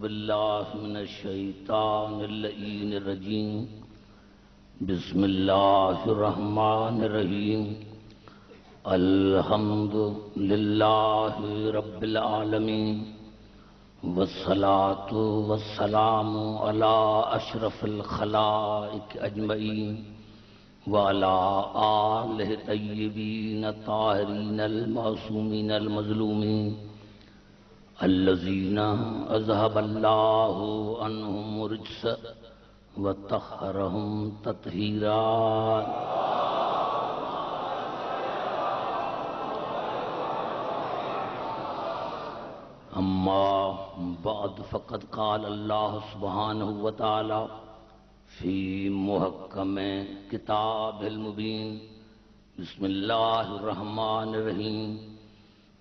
باللہ من الشیطان اللعین الرجیم بسم اللہ الرحمن الرحیم الحمد للہ رب العالمین والصلاة والسلام علی اشرف الخلائق اجمعین وعلی آلہ طیبین طاہرین المعصومین المظلومین الذین اذهب اللہ عنہم الرجس وطہرہم تطہیرا اما بعد فقد قال اللہ سبحانہ وتعالی فی محکم کتاب المبین بسم اللہ الرحمن الرحیم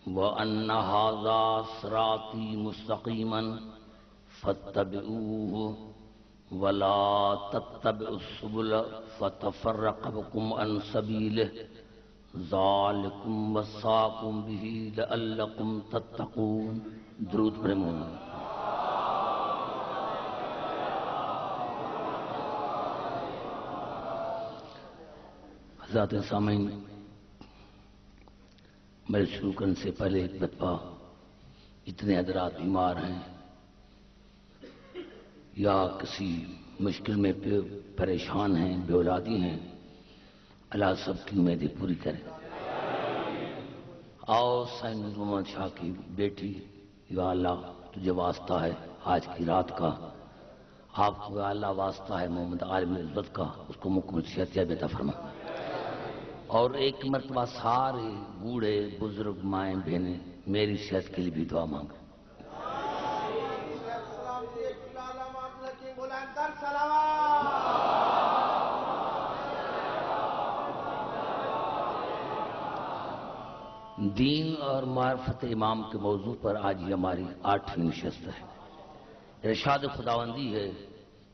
وَأَنَّ هَذَا صِرَاطِي مُسْتَقِيمًا فَاتَّبِعُوهُ وَلَا تَتَّبِعُوا السُّبُلَ فَتَفَرَّقَ بِكُمْ عَنْ سَبِيلِهِ ذَلِكُمْ وَصَّاكُمْ بِهِ لَعَلَّكُمْ تَتَّقُونَ درود پڑھیں مولانا۔ حضرات سامعین، میرے شروع کرنے سے پہلے ایک مرتبہ جتنے حضرات بیمار ہیں یا کسی مشکل میں پریشان ہیں، بے اولادی ہیں، اللہ سب کی امیدیں پوری کرے۔ آؤ سین محمد شاہ کی بیٹی، یا اللہ تجھے واسطہ ہے آج کی رات کا، آپ کو یا اللہ واسطہ ہے محمد عالم عزت کا، اس کو مکمل صحت عطا فرما۔ اور ایک مرتبہ سارے بوڑھے بزرگ مائیں بہنیں میری صحت کے لیے بھی دعا مانگیں۔ دین اور معرفت امام کے موضوع پر آج یہ ہماری 8ویں نشست ہے۔ ارشاد خداوندی ہے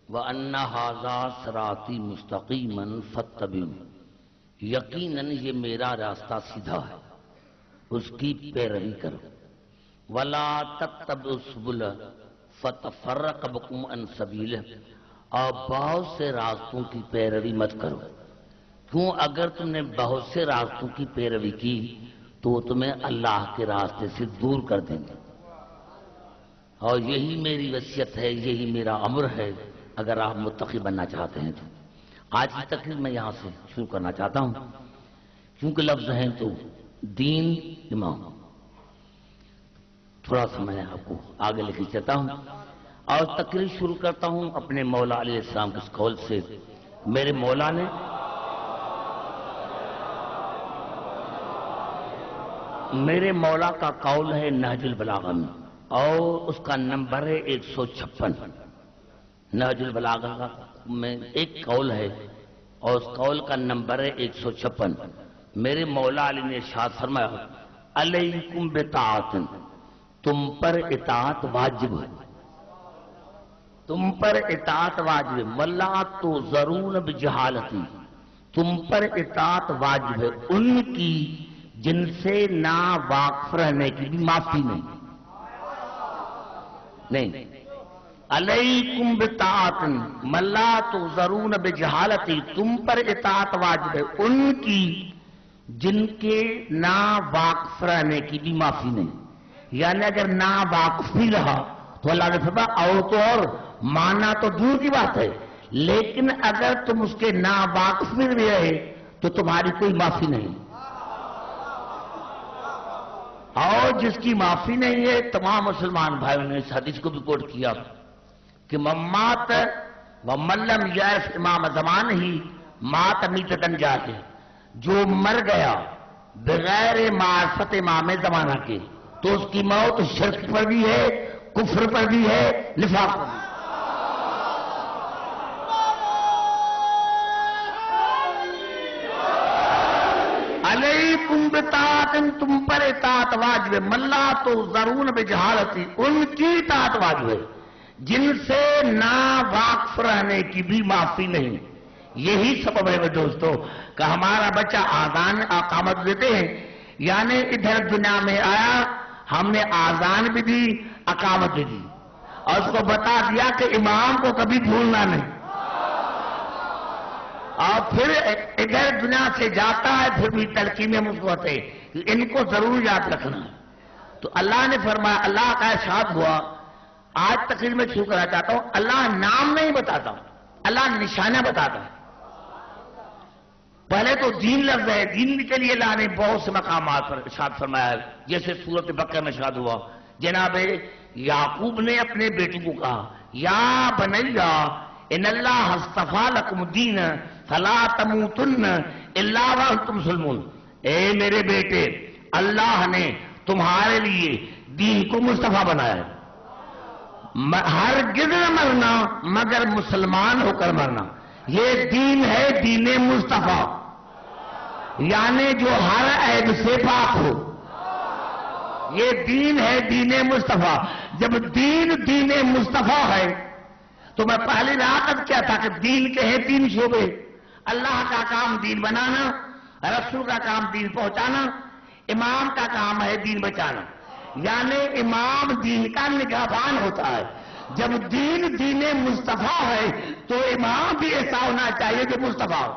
وَأَنَّ هَذَا صِرَاطِي مُسْتَقِيمًا فَاتَّبِعُوهُ، یقیناً یہ میرا راستہ سیدھا ہے، اس کی پیروی کرو۔ وَلَا تَتَّبِعُوا السُّبُلَ فَتَفَرَّقَ بِكُمْ عَنْ سَبِيلِهِ، اور بہت سے راستوں کی پیروی مت کرو، کیوں اگر تم نے بہت سے راستوں کی پیروی کی تو وہ تمہیں اللہ کے راستے سے دور کر دیں گے۔ اور یہی میری وصیت ہے، یہی میرا امر ہے اگر آپ متقی بننا چاہتے ہیں تو۔ آج کی تقریر میں یہاں سے شروع کرنا چاہتا ہوں، کیونکہ لفظ ہیں تو دین امام، تھوڑا سا میں آپ کو آگے لے کے چلتا ہوں اور تقریر شروع کرتا ہوں اپنے مولا علیہ السلام کے اس قول سے۔ میرے مولا نے میرے مولا کا قول ہے نہج البلاغہ میں، اور اس کا نمبر ہے 156۔ نہج البلاغہ میں ایک قول ہے اور اس قول کا نمبر ہے 156۔ میرے مولا علی نے ارشاد فرمایا علیکم بطاعت، تم پر اطاعت واجب ہے، تم پر اطاعت واجب ہے۔ وَلَا تُعْذَرُونَ بِجَہَالَتِ، تم پر اطاعت واجب ہے ان کی جن سے نا واقف رہنے کی بھی معافی نہیں۔ علیکم بطاعت من لا تُعْذَرُونَ بِجَہَالَتِ، تم پر اطاعت واجب ہے ان کی جن کے نا واقف رہنے کی بھی معافی نہیں۔ یعنی اگر نا واقف بھی رہا تو اللہ نے فرمایا اور تو اور ماننا تو دور کی بات ہے، لیکن اگر تم اس کے نا واقف بھی رہے تو تمہاری کوئی معافی نہیں۔ اور جس کی معافی نہیں ہے، تمام مسلمان بھائیوں نے اس حدیث کو بھی کوٹ کیا کہ ممات ومن لم یعرف امام زمان ہی مات میتۃ جاہل، جو مر گیا بغیر معرفت امام زمانہ کے تو اس کی موت شرک پر بھی ہے، کفر پر بھی ہے، نفاق پر بھی ہے۔ علیکم بطاعت، تم پر اطاعت واجب ہے، من لا تُعْذَرُونَ بِجَہَالَتِ، ان کی اطاعت واجب ہے جن سے نا واقف رہنے کی بھی معافی نہیں۔ یہی سبب ہے دوستو کہ ہمارا بچہ آذان اقامت دیتے ہیں، یعنی ادھر دنیا میں آیا، ہم نے آذان بھی دی، اقامت بھی دی، اور اس کو بتا دیا کہ امام کو کبھی بھولنا نہیں، اور پھر ادھر دنیا سے جاتا ہے پھر بھی تلقین مثبت ہے کہ ان کو ضرور یاد رکھنا ہے۔ تو اللہ نے فرمایا، اللہ کا ارشاد ہوا، آج تقریر میں شروع کرنا چاہتا ہوں، اللہ نام نہیں بتاتا، اللہ نشانہ بتاتا ہے۔ پہلے تو دین لفظ ہے، دین کے لیے اللہ نے بہت سے مقامات پر ارشاد فرمایا ہے، جیسے سورۃ بقرہ میں ارشاد ہوا، جناب یعقوب نے اپنے بیٹوں کو کہا، یا بنیا ان اللہ اصطفیٰ لکم الدین فلا تموتن الا وانتم مسلمون، اے میرے بیٹے، اللہ نے تمہارے لیے دین کو مصطفیٰ بنایا ہے، ہرگز نہ مرنا مگر مسلمان ہو کر مرنا، یہ دین ہے دین مصطفیٰ، یعنی جو ہر عیب سے پاک ہو، یہ دین ہے دین مصطفیٰ۔ جب دین مصطفیٰ ہے تو میں پہلی رات کیا تھا کہ دین کے ہیں تین شعبے، اللہ کا کام دین بنانا، رسول کا کام دین پہنچانا، امام کا کام ہے دین بچانا، یعنی امام دین کا نگہبان ہوتا ہے۔ جب دین مصطفیٰ ہے تو امام بھی ایسا ہونا چاہیے کہ مصطفیٰ ہو۔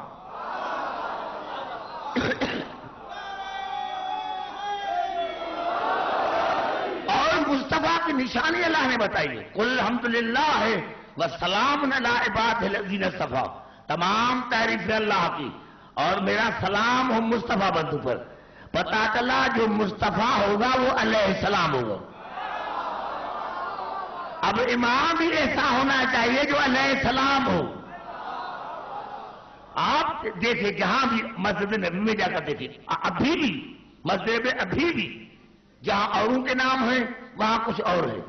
اور مصطفیٰ کی نشانی اللہ نے بتائی ہے، قل الحمدللہ وسلام علی عبادہ الذین اصطفیٰ، تمام تعریف اللہ کی اور میرا سلام ہو مصطفیٰ بندوں پر۔ پتا چلا جو مصطفیٰ ہوگا وہ علیہ السلام ہوگا۔ اب امام بھی ایسا ہونا چاہیے جو علیہ السلام ہو۔ آپ دیکھیں جہاں بھی مسجد نبی میں جا کر دیکھیں، ابھی بھی مسجد میں ابھی بھی جہاں اوروں کے نام ہیں وہاں کچھ اور ہے،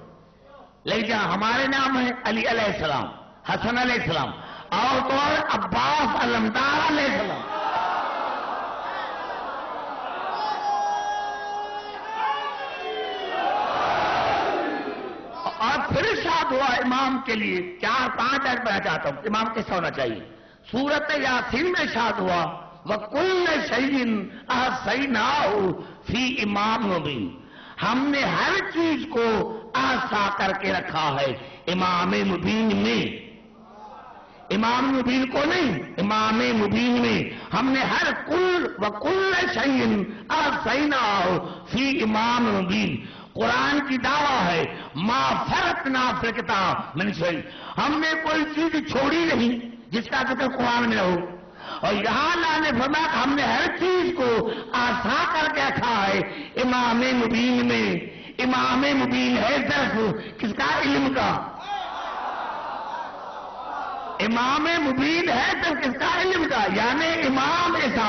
لیکن جہاں ہمارے نام ہیں علی علیہ السلام، حسن علیہ السلام، اور تو عباس علمدار علیہ السلام۔ اور پھر ارشاد ہوا امام کے لیے 4-5 آیت پڑھنا چاہتا ہوں، امام کیسا ہونا چاہیے۔ سورۃ یاسین میں ارشاد ہوا، وَكُلَّ شَيْءٍ أَحْصَيْنَاهُ فِي إِمَامٍ مُبِينٍ، ہم نے ہر چیز کو احصا کر کے رکھا ہے امام مبین میں، امام مبین کو نہیں، امام مبین میں ہم نے ہر وَكُلَّ شَيْءٍ أَحْصَيْنَاهُ فِي إِمَامٍ مُبِينٍ۔ قرآن کی دعویٰ ہے ما فرطنا فی الکتاب من شیء، ہم نے کوئی چیز چھوڑی نہیں جس کا ذکر قرآن میں ہو۔ اور یہاں اللہ نے فرمایا کہ ہم نے ہر چیز کو آسا کر کے رکھا ہے امام مبین میں۔ امام مبین ہے صرف کس کا؟ علم کا۔ امام مبین ہے صرف کس کا؟ علم کا، یعنی امام ایسا،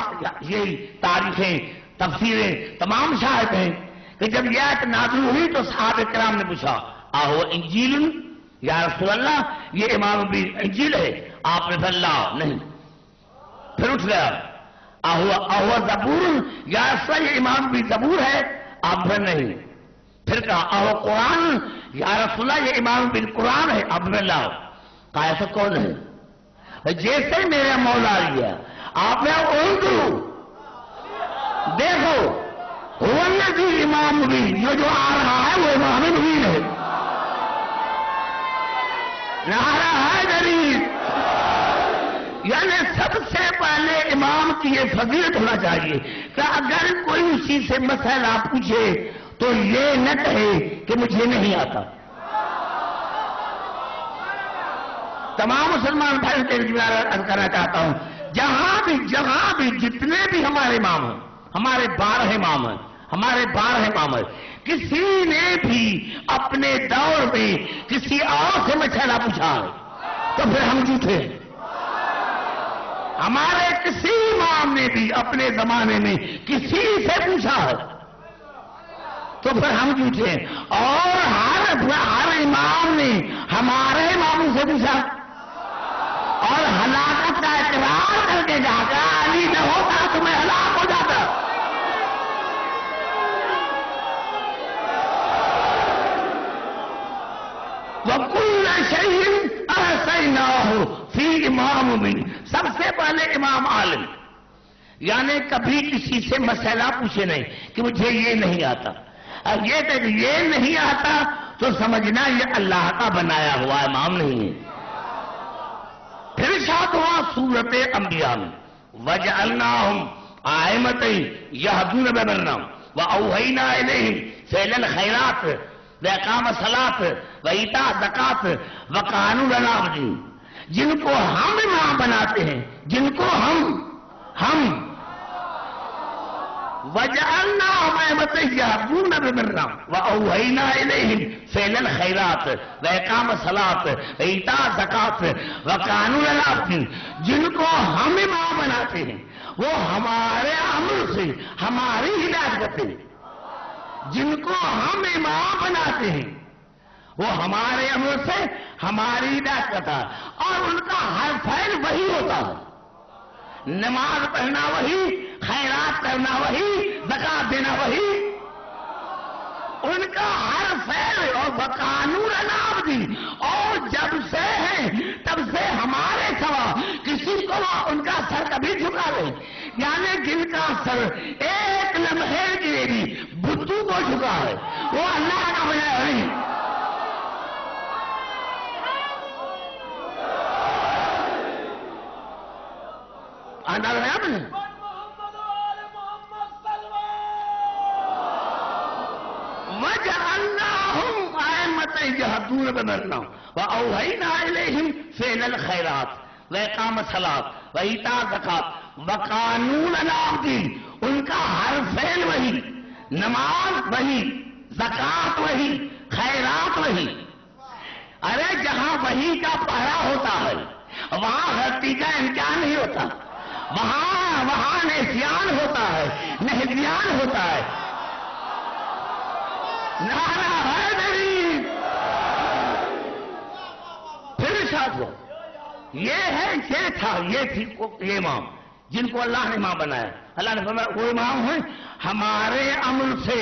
یہی تاریخیں تفسیریں تمام شاہد ہیں کہ جب یہ آیت نازل ہوئی تو صحابہ کرام نے پوچھا آہو انجیل یا رسول اللہ، یہ امام مبین انجیل ہے؟ آپ نے اللہ نہیں، پھر اٹھ گیا آہو زبور یا رسول اللہ، یہ امام مبین زبور ہے؟ آپ پھر نہیں، پھر کہا آہو قرآن یا رسول اللہ، یہ امام مبین قرآن ہے؟ آپ نے اللہ کہا ایسا کون ہے؟ جیسے میرا مولا لیا آپ نے اردو دیکھو، وہ الذی امام مبین، یہ جو آ رہا ہے وہ امام مبین ہے، نعرہ حیدری۔ یعنی سب سے پہلے امام کی یہ فضیلت ہونا چاہیے کہ اگر کوئی اسی سے مسئلہ پوچھے تو یہ نہ کہے کہ مجھے نہیں آتا۔ تمام مسلمان بھائی عرض کرنا چاہتا ہوں، جہاں بھی جتنے بھی ہمارے امام ہیں، ہمارے 12 امام ہیں، ہمارے 12 امام ہیں، کسی نے بھی اپنے دور میں کسی اور سے مسئلہ پوچھا ہے تو پھر ہم جھوٹے ہیں۔ ہمارے کسی امام نے بھی اپنے زمانے میں کسی سے پوچھا ہے تو پھر ہم جھوٹے ہیں، اور ہر امام نے ہمارے اماموں سے پوچھا اور ہلاکت کا اقرار کر کے کہا کہ علی نہ ہوتا تو میں ہلاک ہو جاتا۔ وَكُلَّ شَيْءٍ أَحْصَيْنَاهُ فِي إِمَامٍ مُبِينٍ، سب سے پہلے امام عالم، یعنی کبھی کسی سے مسئلہ پوچھے نہیں کہ مجھے یہ نہیں آتا، اب یہ کہ یہ نہیں آتا تو سمجھنا یہ اللہ کا بنایا ہوا امام نہیں ہے. پھر ارشاد ہوا سورت انبیاء میں وَجَعَلْنَاهُمْ أَئِمَّةً يَهْدُونَ بِأَمْرِنَا وَأَوْحَيْنَا إِلَيْهِمْ فِعْلَ الْخَيْرَاتِ وَإِقَامَ الصَّلَاةِ وَإِيتَاءَ الزَّكَاةِ وَكَانُوا لَنَا عَابِدِينَ. جن کو ہم امام بناتے ہیں، جن کو ہم وَجَعَلْنَاهُمْ أَئِمَّةً يَهْدُونَ بِأَمْرِنَا وَأَوْحَيْنَا إِلَيْهِمْ فِعْلَ الْخَيْرَاتِ وَإِقَامَ الصَّلَاةِ وَإِيتَاءَ الزَّكَاةِ وَكَانُوا لَنَا عَابِدِينَ. جن کو ہم امام بناتے ہیں وہ ہمارے عمل سے ہماری ہدایت کرتے ہیں. جن کو ہم امام بناتے ہیں وہ ہمارے عمل سے ہماری ہدایت کرتا ہے، اور ان کا ہر فعل وہی ہوتا ہے. نماز پڑھنا وہی، خیرات کرنا وہی، زکات دینا وہی. ان کا ہر فعل اور وقانون العابدین، اور جب سے ہے تب سے ہمارے سوا کسی کو ان کا سر کبھی جھکا نہیں. یعنی جن کا سر ایک لمحے کے لیے بھی بتوں کو جھکا ہے وہ اللہ کا بنایا نہیں. وَجَعَلْنَاهُمْ أَئِمَّةً يَهْدُونَ بِأَمْرِنَا وَأَوْحَيْنَا إِلَيْهِمْ فِعْلَ الْخَيْرَاتِ وَإِقَامَ الصَّلَاةِ وَإِيتَاءَ الزَّكَاةِ وَكَانُوا لَنَا عَابِدِينَ. ان کا ہر فعل وہی، نماز وہی، زکات وہی، خیرات وہی. ارے جہاں وہی کا پہرا ہوتا ہے وہاں غلطی کا امکان نہیں ہوتا. وہاں نسیان ہوتا ہے، نہضیان ہوتا ہے. نعرہ حیدری. پھر ارشاد ہوا یہ تھا یہ امام جن کو اللہ نے امام بنایا. اللہ نے فرمایا وہ امام ہیں ہمارے عمل سے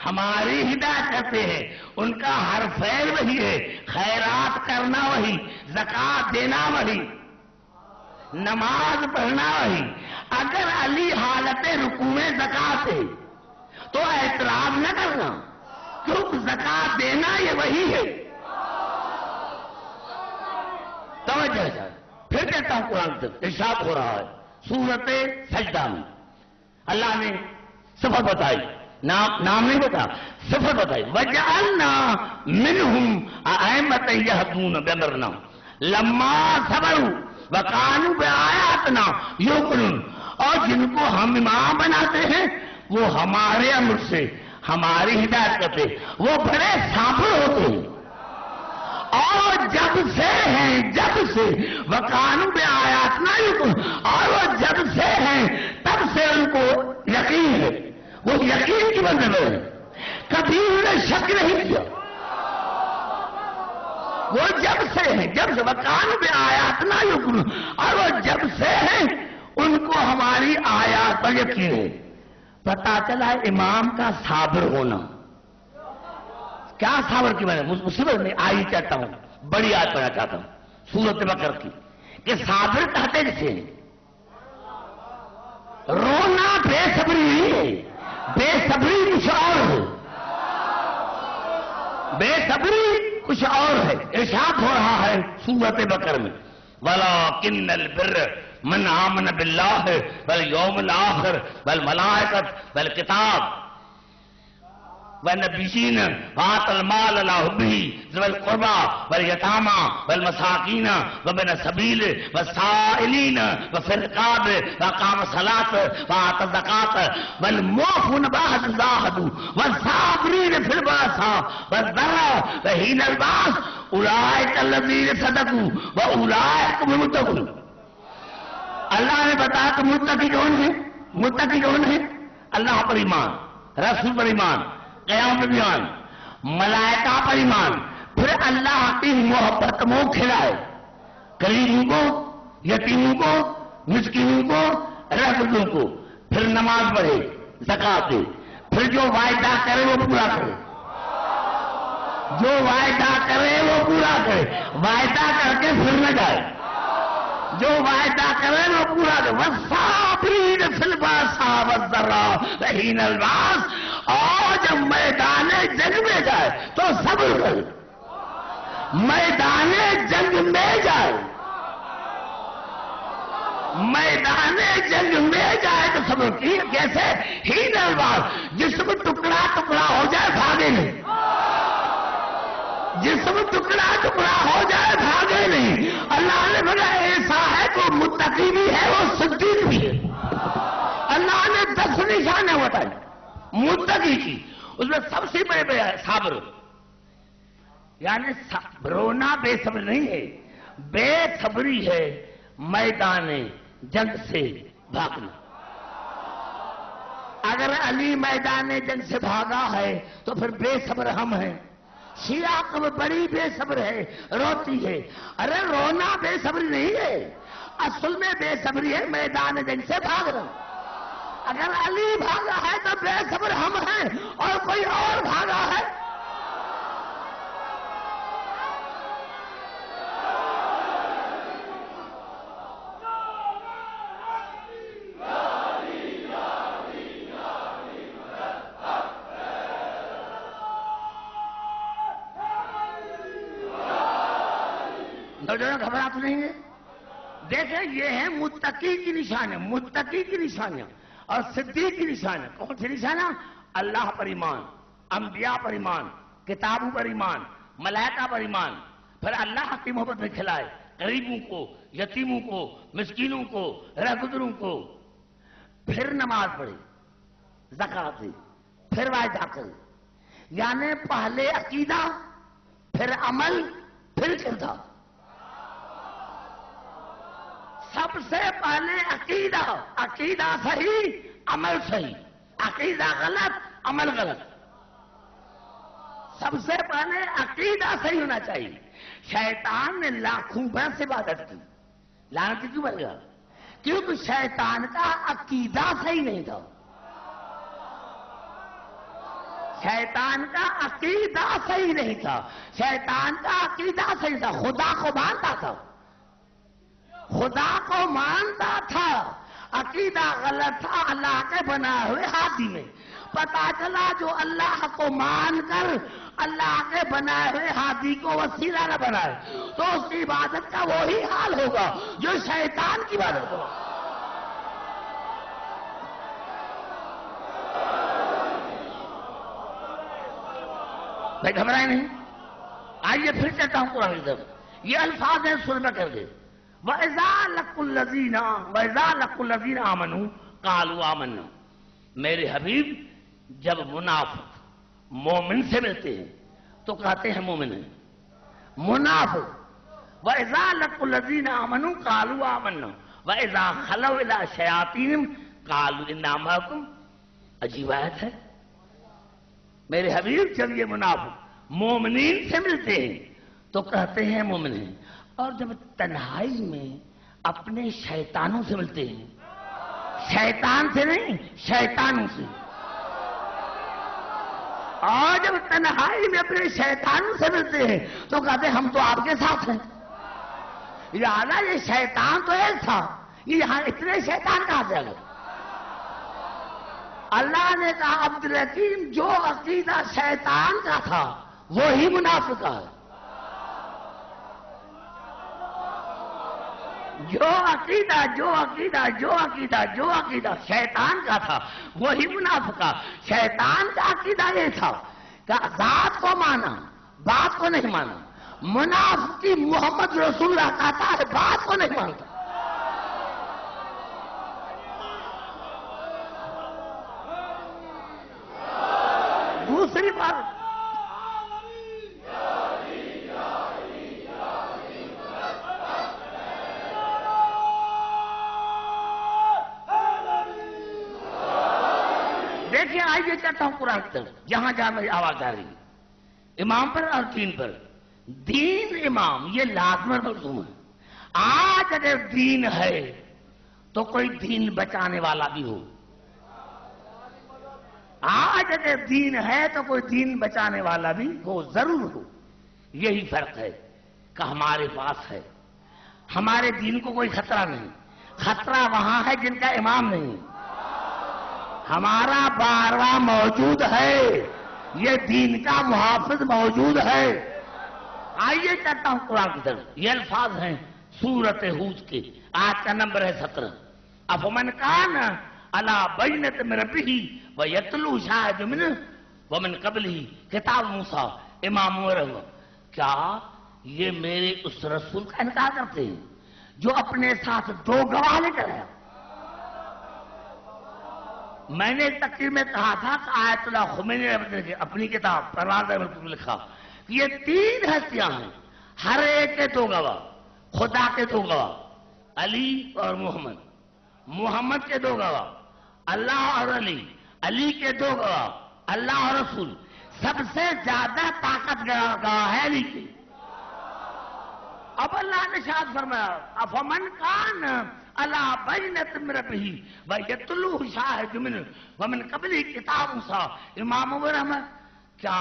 ہماری ہدایت کرتے ہیں. ان کا ہر فعل وہی ہے، خیرات کرنا وہی، زکات دینا وہی، نماز پڑھنا وہی. اگر علی حالت رکوع زکات ہے تو اعتراض نہ کرنا، کیونکہ زکات دینا یہ وہی ہے. توجہ ہے. پھر کہتا ہوں قرآن سے ارشاد ہو رہا ہے سورت سجدہ میں اللہ نے صفت بتائی، نام نہیں بتا، صفت بتائی. وَجَعَلْنَا مِنْهُمْ أَئِمَّةً يَهْدُونَ بِأَمْرِنَا لَمَّا صَبَرُوا وَكَانُوا بِآيَاتِنَا يُوقِنُونَ. اور جن کو ہم امام بناتے ہیں وہ ہمارے امر سے ہماری ہدایت کرتے، وہ بڑے صابر ہوتے ہیں. اور جب سے وَكَانُوا بِآيَاتِنَا يُوقِنُونَ، اور وہ جب سے ہیں تب سے ان کو یقین ہے. وہ یقین کی بندے میں کبھی انہیں شک نہیں کیا. وہ جب سے وَكَانُوا بِآيَاتِنَا يُوقِنُونَ، اور وہ جب سے ہیں ان کو ہماری آیات پر یقین ہے. پتا چلا امام کا صابر ہونا. کیا صابر کی میں مصیبت میں آئی چاہتا ہوں، بڑی آیت پڑھنا چاہتا ہوں سورت بقرہ کی کہ صابر کہتے جسے رونا بے صبری نہیں ہے، بے صبری کچھ اور ہے، بے صبری کچھ اور ہے. ارشاد ہو رہا ہے سورت بقرہ میں وَلَٰكِنَّ الْبِرَّ مَنْ آمَنَ بِاللَّهِ وَالْيَوْمِ الْآخِرِ وَالْمَلَائِكَةِ وَالْكِتَابِ وَالنَّبِيِّينَ وَآتَى الْمَالَ عَلَىٰ حُبِّهِ ذِوِي الْقُرْبَىٰ وَالْيَتَامَىٰ وَالْمَسَاكِينَ وَابْنَ السَّبِيلِ وَالسَّائِلِينَ وَفِي الرِّقَابِ وَأَقَامَ الصَّلَاةَ وَآتَى الزَّكَاةَ وَالْمُوفُونَ بِعَهْدِهِمْ إِذَا عَاهَدُوا وَالصَّابِرِينَ فِي الْبَأْسَاءِ وَالضَّرَّاءِ وَحِينَ الْبَأْسِ أُولَٰئِكَ الَّذِينَ صَدَقُوا وَأُولَٰئِكَ هُمُ الْمُتَّقُونَ. اللہ نے بتایا کہ متقی کون ہے؟ متقی کون ہے؟ اللہ پر ایمان، رسول پر ایمان، قیام پر ایمان، ملائکہ پر ایمان. پھر اللہ کی محبت میں کھلائے غریبوں کو، یتیموں کو، مسکینوں کو، رہبروں کو. پھر نماز پڑھے، زکات دے. پھر جو وعدہ کرے وہ پورا کرے، جو وعدہ کرے وہ پورا کرے. وعدہ کر کے پھر نہ جائے، جو وعدہ کرے وہ پورا کرے. وَالصَّابِرِينَ فِي الْبَأْسَاءِ وَالضَّرَّاءِ وَحِينَ الْبَأْسِ. اور جب میدان جنگ میں جائے تو صبر کر، میدان جنگ میں جائے، میدان جنگ میں جائے تو صبر کی، کیسے ہی نلوار جسم ٹکڑا ٹکڑا ہو جائے بھاگے نہیں، جسم ٹکڑا ٹکڑا ہو جائے بھاگے نہیں۔ اللہ نے بڑا ایسا ہے کہ متقی بھی ہے وہ صدیق بھی ہے۔ اللہ نے 10 نشانیں بتائے متقی کی، اس میں سب سے بڑے صبر، یعنی رونا بے صبر نہیں ہے، بے صبری ہے میدان جنگ سے بھاگنا۔ اگر علی میدان جنگ سے بھاگا ہے تو پھر بے صبر ہم ہیں۔ شیعہ کو بڑی بے صبر ہے، روتی ہے۔ ارے رونا بے صبری نہیں ہے، اصل میں بے صبری ہے میدان جنگ سے بھاگنا۔ اگر علی بھاگا ہے تو بے صبر ہم ہیں، اور کوئی اور بھاگا ہے گھبراہٹ نہیں ہے۔ دیکھیں یہ ہے متقی کی نشانیاں، متقی کی نشانیاں اور صدیق کی نشانیاں۔ کون سی نشانیاں؟ اللہ پر ایمان، انبیاء پر ایمان، کتابوں پر ایمان، ملائکہ پر ایمان، پھر اللہ کی محبت میں کھلائے غریبوں کو، یتیموں کو، مسکینوں کو، رہگزروں کو، پھر نماز پڑھے، زکات دے، پھر وعدہ کرے، یعنی پہلے عقیدہ، پھر عمل، پھر کردار۔ سب سے پہلے عقیدہ، عقیدہ صحیح، عمل صحیح، عقیدہ غلط، عمل غلط۔ سب سے پہلے عقیدہ صحیح ہونا چاہیے۔ شیطان نے لاکھوں برس عبادت کی، لعنتی کیوں بن گیا؟ کیونکہ شیطان کا عقیدہ صحیح نہیں تھا، شیطان کا عقیدہ صحیح نہیں تھا، شیطان کا عقیدہ صحیح تھا، خدا کو مانتا تھا، خدا کو مانتا تھا، عقیدہ غلط تھا اللہ کے بنائے ہوئے ہاتھی میں۔ پتا چلا جو اللہ کو مان کر اللہ کے بنائے ہوئے ہاتھی کو وسیلہ نہ بنائے تو اس کی عبادت کا وہی حال ہوگا جو شیطان کی عبادت ہوگا۔ بھائی گھبرائے نہیں، آئیے پھر چلتا ہوں قرآن کی طرف۔ یہ الفاظ ہیں سر میں کر دے، وَإِذَا لَقُوا الَّذِينَ آمَنُوا قَالُوا آمَنَّا۔ میرے حبیب جب منافق مومن سے ملتے ہیں تو کہتے ہیں مومن ہیں، منافق۔ وَإِذَا لَقُوا الَّذِينَ آمَنُوا قَالُوا آمَنَّا وَإِذَا خَلَوْا إِلَىٰ شَيَاطِینِهِمْ قَالُوا إِنَّا مَعَكُمْ۔ عجیب آیت ہے۔ میرے حبیب جب یہ منافق مومنین سے ملتے ہیں تو کہتے ہیں مومن ہیں، اور جب تنہائی میں اپنے شیطانوں سے ملتے ہیں، شیطان سے نہیں شیطانوں سے، اور جب تنہائی میں اپنے شیطانوں سے ملتے ہیں تو کہتے ہیں ہم تو آپ کے ساتھ ہیں۔ یعنی یہ شیطان تو ایک تھا، یہ یہاں اتنے شیطان کہاں سے آگئے؟ اللہ نے کہا عبدالحکیم جو عقیدہ شیطان کا تھا وہی منافق کا ہے، جو عقیدہ شیطان کا تھا وہی منافق کا۔ شیطان کا عقیدہ یہ تھا کہ ذات کو مانا، بات کو نہیں مانا۔ منافقی محمد رسول اللہ کہتا ہے بات کو نہیں مانتا۔ دوسری بات، دیکھیں آئیے چلتا ہوں قرآن کی طرف، جہاں جہاں میری آواز آ رہی ہے، امام پر اور دین پر۔ دین امام یہ لازم ملزوم ہے۔ آج اگر دین ہے تو کوئی دین بچانے والا بھی ہو، آج اگر دین ہے تو کوئی دین بچانے والا بھی ہو، ضرور ہو۔ یہی فرق ہے کہ ہمارے پاس ہے، ہمارے دین کو کوئی خطرہ نہیں۔ خطرہ وہاں ہے جن کا امام نہیں، ہمارا بارہ موجود ہے، یہ دین کا محافظ موجود ہے۔ آئیے کہتا ہوں قرآن کی طرف، یہ الفاظ ہیں سورۃ ہود کے، آیت کا نمبر ہے 17۔ افمن کان علی بینۃ من ربہ ویتلو شاہد منہ ومن قبلہ کتاب موسیٰ امام ورحمہ، کیا یہ میرے اس رسول کا انکار کرتے ہیں جو اپنے ساتھ دو گواہ لے کر آیا؟ میں نے تقریر میں کہا تھا کہ آیت اللہ خمینی نے اپنی کتاب پرواز احمد میں لکھا کہ یہ تین ہستیاں ہیں، ہر ایک کے دو گواہ، خدا کے دو گواہ علی اور محمد، محمد کے دو گواہ اللہ اور علی، علی کے دو گواہ اللہ اور رسول۔ سب سے زیادہ طاقت گواہ ہے علی کی۔ اب اللہ نے ارشاد فرمایا افمن کان علی بینۃ من ربہ ویتلو شاہد منہ ومن قبلہ کتاب موسیٰ امام ورحمہ، کیا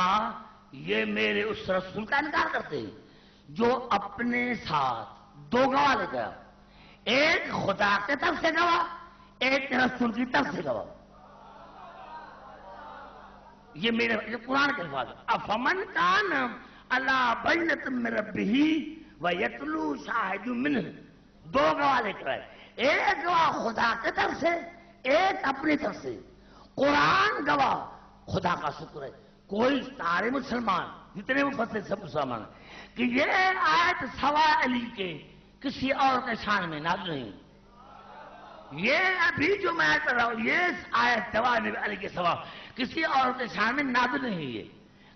یہ میرے اس رسول کا انکار کرتے ہیں جو اپنے ساتھ دو گواہ لے گیا، ایک خدا کے طرف سے گواہ، ایک رسول کی طرف سے گواہ؟ یہ میرے قرآن کے الفاظ۔ افمن کان علی بینۃ من ربہ ویتلو شاہد منہ، دو گواہ لے کر آئے، ایک گواہ خدا کی طرف سے، ایک اپنی طرف سے۔ قرآن گواہ، خدا کا شکر ہے کوئی سارے مسلمان جتنے مفسر سب مسلمان کہ یہ آیت سوا علی کے کسی اور کے شان میں نازل نہیں۔ یہ ابھی جو میں کر رہا ہوں یہ آیت سوا علی کے سوا کسی اور کے شان میں نازل نہیں ہے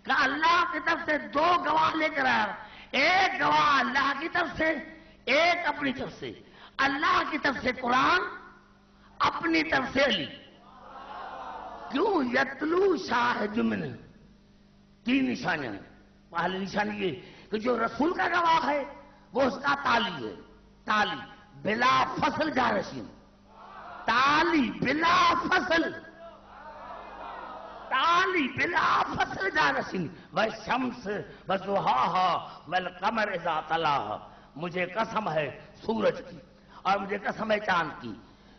کہ اللہ کی طرف سے دو گواہ لے کر آیا، ایک گواہ اللہ کی طرف سے، ایک اپنی طرف سے۔ اللہ کی طرف سے قرآن، اپنی طرف سے علی۔ کیوں؟ یتلو شاہد منہ، تین نشانیاں ہیں۔ پہلی نشانی یہ کہ جو رسول کا گواہ ہے وہ اس کا تالی ہے، تالی بلا فصل جانشین، تالی بلا فصل، تالی بلا فصل جانشین۔ والشمس وضحاہا والقمر اذا تلاہا، مجھے قسم ہے سورج کی اور مجھے قسم ہے چاند کی،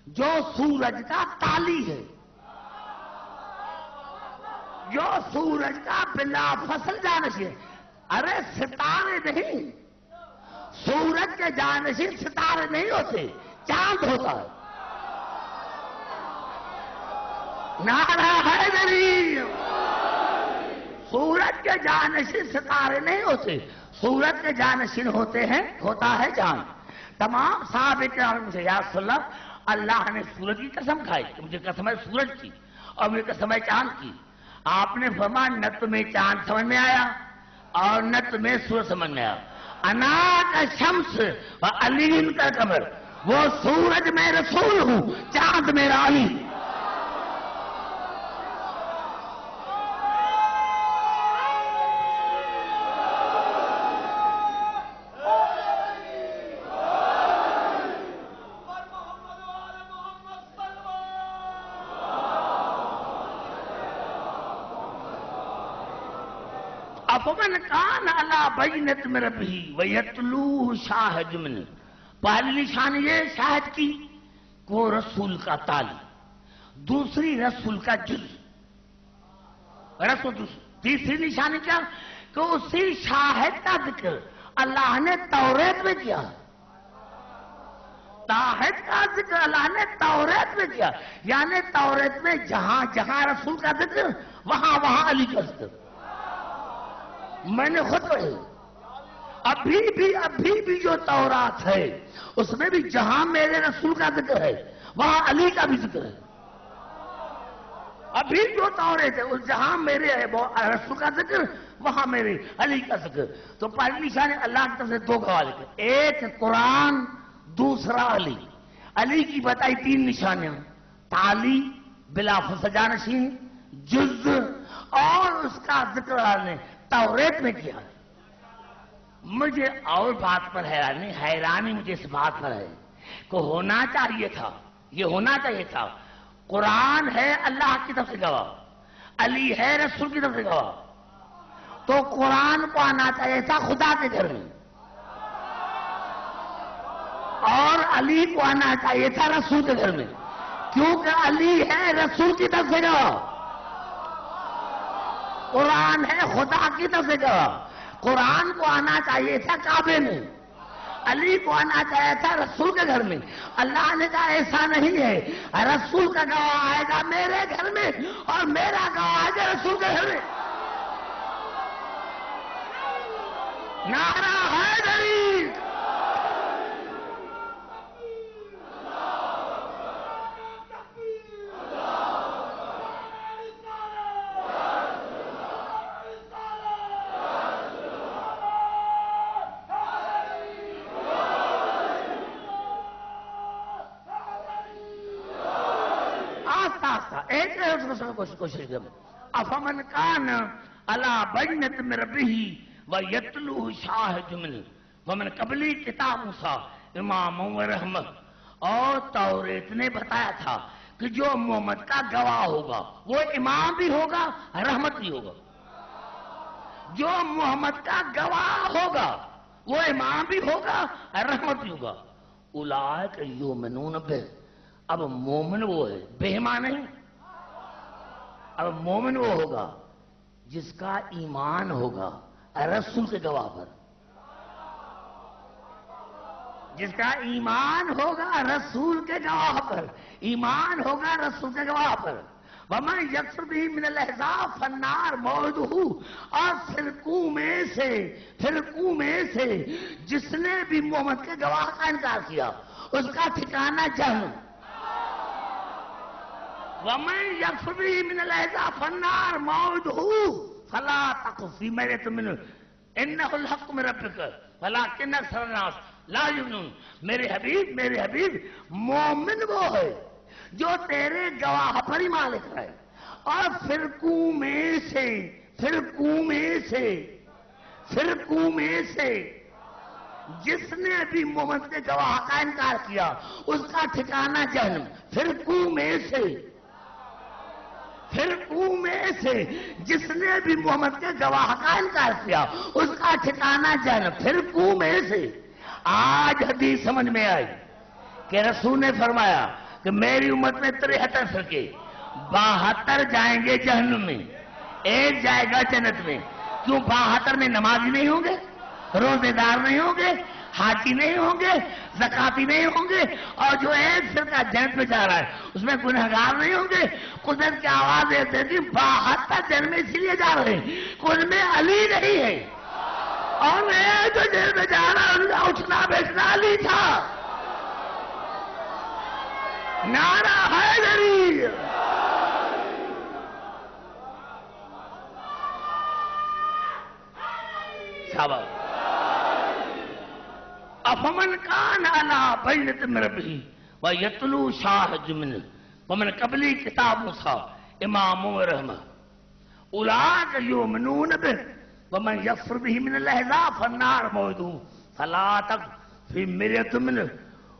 جو سورج کا تالی ہے، جو سورج کا بلا فصل جانشین۔ ارے ستارے نہیں، سورج کے جانشین ستارے نہیں ہوتے، چاند ہوتا ہے۔ نعرہ حیدری، سورج کے جانشین ستارے نہیں ہوتے، سورج کے جانشین ہوتا ہے چاند۔ تمام صحابہ کرام مجھے یا رسول اللہ، اللہ نے سورج کی قسم کھائی کہ مجھے قسم ہے سورج کی اور مجھے قسم ہے چاند کی۔ آپ نے فرمایا نہ تمہیں چاند سمجھ میں آیا اور نہ تمہیں سورج سمجھ میں آیا۔ انا کا شمس و علی کا قمر، وہ سورج میں رسول ہوں، چاند میرا علی۔ افمن کان علی بینۃ من ربہ ویتلوہ شاہد منہ، پہلی نشانی یہ شاہد کی کہ وہ رسول کا تالی، دوسری رسول کا جز، تیسری نشانی کیا کہ اسی شاہد کا ذکر اللہ نے توریت میں کیا، شاہد کا ذکر اللہ نے توریت میں کیا، یعنی توریت میں جہاں جہاں رسول کا ذکر وہاں وہاں علی کا ذکر۔ میں نے خود پڑھی، ابھی بھی جو تورات ہے اس میں بھی جہاں میرے رسول کا ذکر ہے وہاں علی کا بھی ذکر ہے۔ ابھی جو تورات ہے جہاں میرے رسول کا ذکر وہاں میرے علی کا ذکر۔ تو پہلی نشانی اللہ کی طرف سے دو گواہ لے کر، ایک قرآن، دوسرا علی۔ علی کی بتائی تین نشانیاں، تالی بلا فصل جانشین، جز، اور اس کا ذکر اللہ نے توریت میں کیا۔ مجھے اور بات پر حیرانی مجھے اس بات پر ہے کہ ہونا چاہیے تھا، یہ ہونا چاہیے تھا، قرآن ہے اللہ کی طرف سے گواہ، علی ہے رسول کی طرف سے گواہ، تو قرآن کو آنا چاہیے تھا خدا کے گھر میں اور علی کو آنا چاہیے تھا رسول کے گھر میں، کیونکہ علی ہے رسول کی طرف سے گواہ، قرآن ہے خدا کی طرف سے گواہ۔ قرآن کو آنا چاہیے تھا کعبے میں، علی کو آنا چاہیے تھا رسول کے گھر میں۔ اللہ نے کہا ایسا نہیں ہے، رسول کا گواہ آئے گا میرے گھر میں اور میرا گواہ آئے گا رسول کے گھر میں۔ نعرہ حیدری، کوشش افمن کان علی بینۃ من ربہ ویتلوہ شاہد منہ ومن قبلی کتاب موسیٰ امام و رحمت۔ اور توریت نے بتایا تھا کہ جو محمد کا گواہ ہوگا وہ امام بھی ہوگا رحمت بھی ہوگا۔ جو محمد کا گواہ ہوگا وہ امام بھی ہوگا رحمت بھی ہوگا۔ اولئک یؤمنون بہ، اب مومن وہ ہے، بے ایمان نہیں۔ اب مومن وہ ہوگا جس کا ایمان ہوگا رسول کے گواہ پر، جس کا ایمان ہوگا رسول کے گواہ پر، ایمان ہوگا رسول کے گواہ پر۔ وَمَنْ يَكْفُرْ بِهِ مِنَ الْأَحْزَابِ فَالنَّارُ مَوْعِدُهُ، اور فرقوں میں سے جس نے بھی محمد کے گواہ کا انکار کیا اس کا ٹھکانہ جہنم۔ وَمَنْ يَكْفُرْ بِهِ مِنَ الْأَحْزَابِ فَالنَّارُ مَوْعِدُهُ فَلَا تَكُ فِي مِرْيَةٍ مِّنْهُ إِنَّهُ الْحَقُّ مِن رَّبِّكَ وَلَٰكِنَّ أَكْثَرَ النَّاسِ لَا يُؤْمِنُونَ۔ میرے حبیب مومن وہ ہے جو تیرے گواہ پر ایمان لے کر آئے، اور فرقوں میں سے جس نے بھی محمد کے گواہ کا انکار کیا اس کا ٹھکانہ جہنم۔ فرقوں میں سے جس نے بھی محمد کے گواہ کا انکار کیا اس کا ٹھکانہ جہنم۔ فرقوں میں سے۔ آج حدیث سمجھ میں آئی کہ رسول نے فرمایا کہ میری امت میں 73 فرقے، 72 جائیں گے جہنم میں، ایک جائے گا جنت میں۔ کیوں؟ 72 میں نمازی نہیں ہوں گے، روزے دار نہیں ہوں گے، حاجی نہیں ہوں گے، زکاتی نہیں ہوں گے، اور جو ایک فرقہ جنت میں جا رہا ہے اس میں گنہگار نہیں ہوں گے۔ قدرت کی آواز دیتے تھی 72 جنت میں اسی لیے جا رہے ہیں کہ ان میں علی نہیں ہے، اور ایک جو جنت میں جا رہا ہے ان کا اٹھنا بیٹھنا علی تھا۔ نعرہ حیدری، شاباش۔ افمن کان علی بینۃ من ربہ ویتلوہ شاہد منہ ومن قبلی کتاب موسیٰ امام و رحمت اولئک یؤمنون بہ ومن یکفر بہ من الاحزاب فالنار موعدہ فلا تک فی مریۃ منہ۔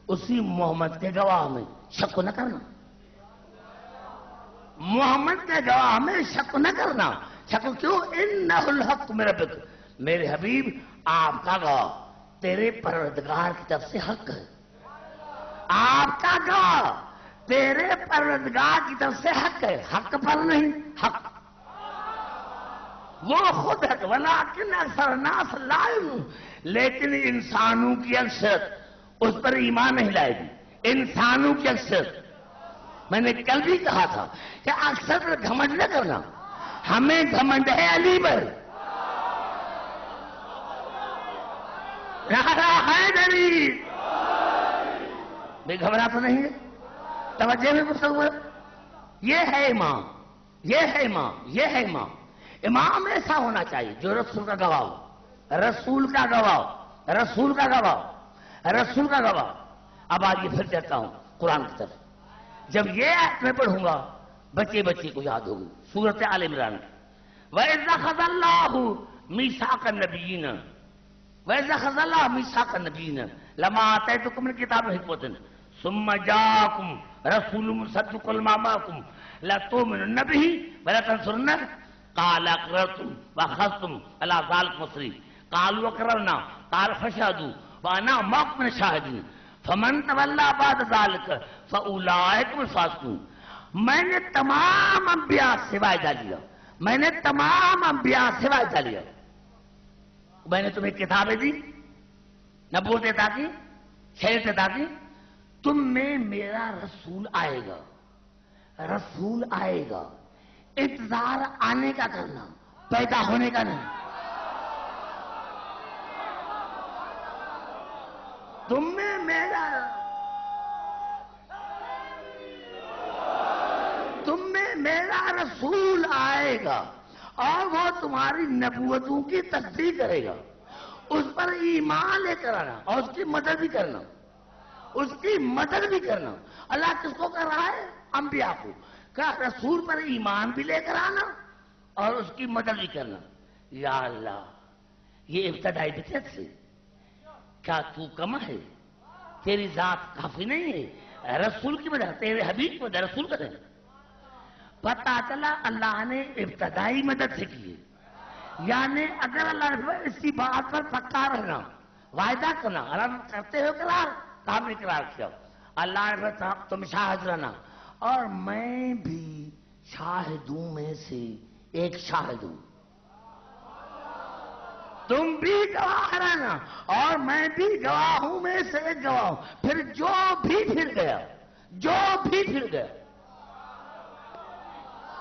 اسی محمد کے گواہ میں شک نہ کرنا، محمد کے گواہ میں شک نہ کرنا۔ شک کیوں؟ انہ الحق من ربک، میرے حبیب آپ کا گواہ تیرے پروردگار کی طرف سے حق ہے۔ آپ کا گواہ تیرے پروردگار کی طرف سے حق ہے، حق پر نہیں، حق وہ خود ہے۔ ولیکن اکثر الناس لا یؤمنون، لیکن انسانوں کی اکثرت اس پر ایمان نہیں لائے گی۔ انسانوں کی اکثرت، میں نے کل بھی کہا تھا کہ اکثر پر گھمنڈ نہ کرنا، ہمیں گھمنڈ ہے علی پر۔ نعرہ حیدری، بے گھبرا تو نہیں ہے، توجہ میں تصور۔ یہ ہے امام، یہ ہے امام، یہ ہے امام۔ امام ایسا ہونا چاہیے جو رسول کا گواہ ہو، رسول کا گواہ، رسول کا گواہ، رسول کا گواہ۔ اب آگے پھر کہتا ہوں قرآن کی طرف، جب یہ آیت میں پڑھوں گا بچے کو یاد ہوگی۔ سورۃ آل عمران، وَإِذْ أَخَذَ اللَّهُ مِيثَاقَ النَّبِيِّينَ وَإِذْ أَخَذَ اللَّهُ مِيثَاقَ النَّبِيِّينَ لَمَا آتَيْتُكُم مِّنْ كِتَابٍ وَحِكْمَةٍ ثُمَّ جَاءَكُمْ رَسُولٌ مُّصَدِّقٌ لِّمَا مَعَكُمْ لَتُؤْمِنُنَّ بِهِ وَلَتَنصُرُنَّهُ قَالَ أَقْرَرْتُمْ وَأَخَذْتُمْ عَلَىٰ ذَٰلِكُمْ إِصْرِي قَالُوا أَقْرَرْنَا قَالَ فَاشْهَدُوا وَأَنَا مَعَكُم مِّنَ الشَّاهِدِينَ فمن تولا بعد ذلک فاولئک هم الفاسقون. میں نے تمام انبیاء سوائے ڈالیا، میں نے تمام انبیاء سوائے ڈالیا. میں نے تمہیں کتابیں دی، نبوت عطا کی، شریعت عطا کی. تم میں میرا رسول آئے گا، رسول آئے گا. انتظار آنے کا کرنا، پیدا ہونے کا نہیں. تم میں میرا رسول آئے گا اور وہ تمہاری نبوتوں کی تصدیق کرے گا، اس پر ایمان لے کر آنا اور اس کی مدد بھی کرنا، اس کی مدد بھی کرنا. اللہ کس کو کر رہا ہے؟ انبیاء کو. کہ رسول پر ایمان بھی لے کر آنا اور اس کی مدد بھی کرنا. یا اللہ، یہ ابتدائی بدعت سے کیا تو کم ہے؟ تیری ذات کافی نہیں ہے؟ رسول کی مدد، تیرے حبیب کی مدد رسول کرے. پتہ چلا اللہ نے ابتدائی مدد سے کی ہے. یعنی اگر اللہ نے اسی بات پر پکا رہنا، وعدہ کرنا، اللہ کرتے ہو قرار، کام نے قرار کیا. اللہ نے تم شاہد رہنا اور میں بھی شاہدوں میں سے ایک شاہد ہوں. تم بھی گواہ رہنا اور میں بھی گواہوں میں سے ایک گواہ ہوں. پھر جو بھی پھر گیا، جو بھی پھر گیا،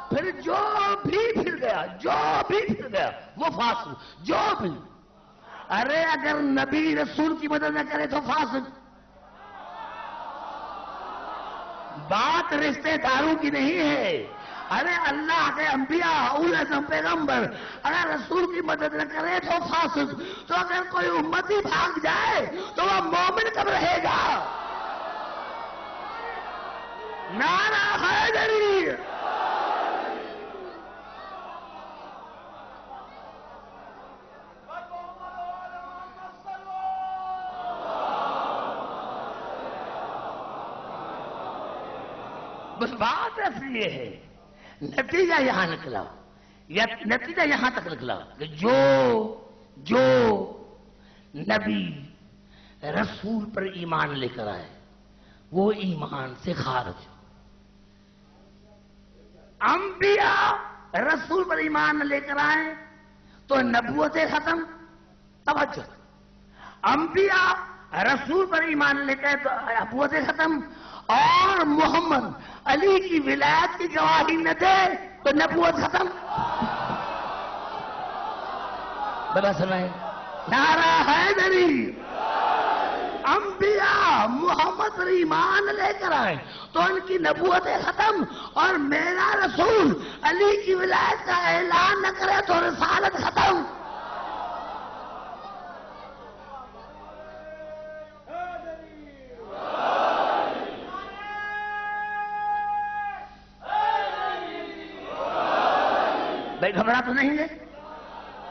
پھر جو بھی پھر گیا، جو بھی پھر گیا وہ فاسق. جو بھی، ارے اگر نبی رسول کی مدد نہ کرے تو فاسق. بات رشتے داروں کی نہیں ہے. ارے اللہ کے انبیاء، اولو العزم پیغمبر اگر رسول کی مدد نہ کرے تو فاسق. تو اگر کوئی امتی بھاگ جائے تو وہ مومن کب رہے گا؟ نعرہ حیدری. بس بات ایسی یہ ہے، نتیجہ یہاں نکلا، نتیجہ یہاں تک نکلا کہ جو نبی رسول پر ایمان لے کر آئے وہ ایمان سے خارج. انبیاء رسول پر ایمان لے کر آئے تو نبوت ختم. توجہ، انبیاء رسول پر ایمان لے کر تو نبوت ختم، اور محمد علی کی ولایت کی گواہی نہ دے تو نبوت ختم. بلا سنائیں، نعرہ حیدری. انبیاء محمد پر ایمان لے کر آئے تو ان کی نبوت ختم، اور میرا رسول علی کی ولایت کا اعلان نہ کرے تو رسالت ختم. بھائی گھبرا تو نہیں ہے؟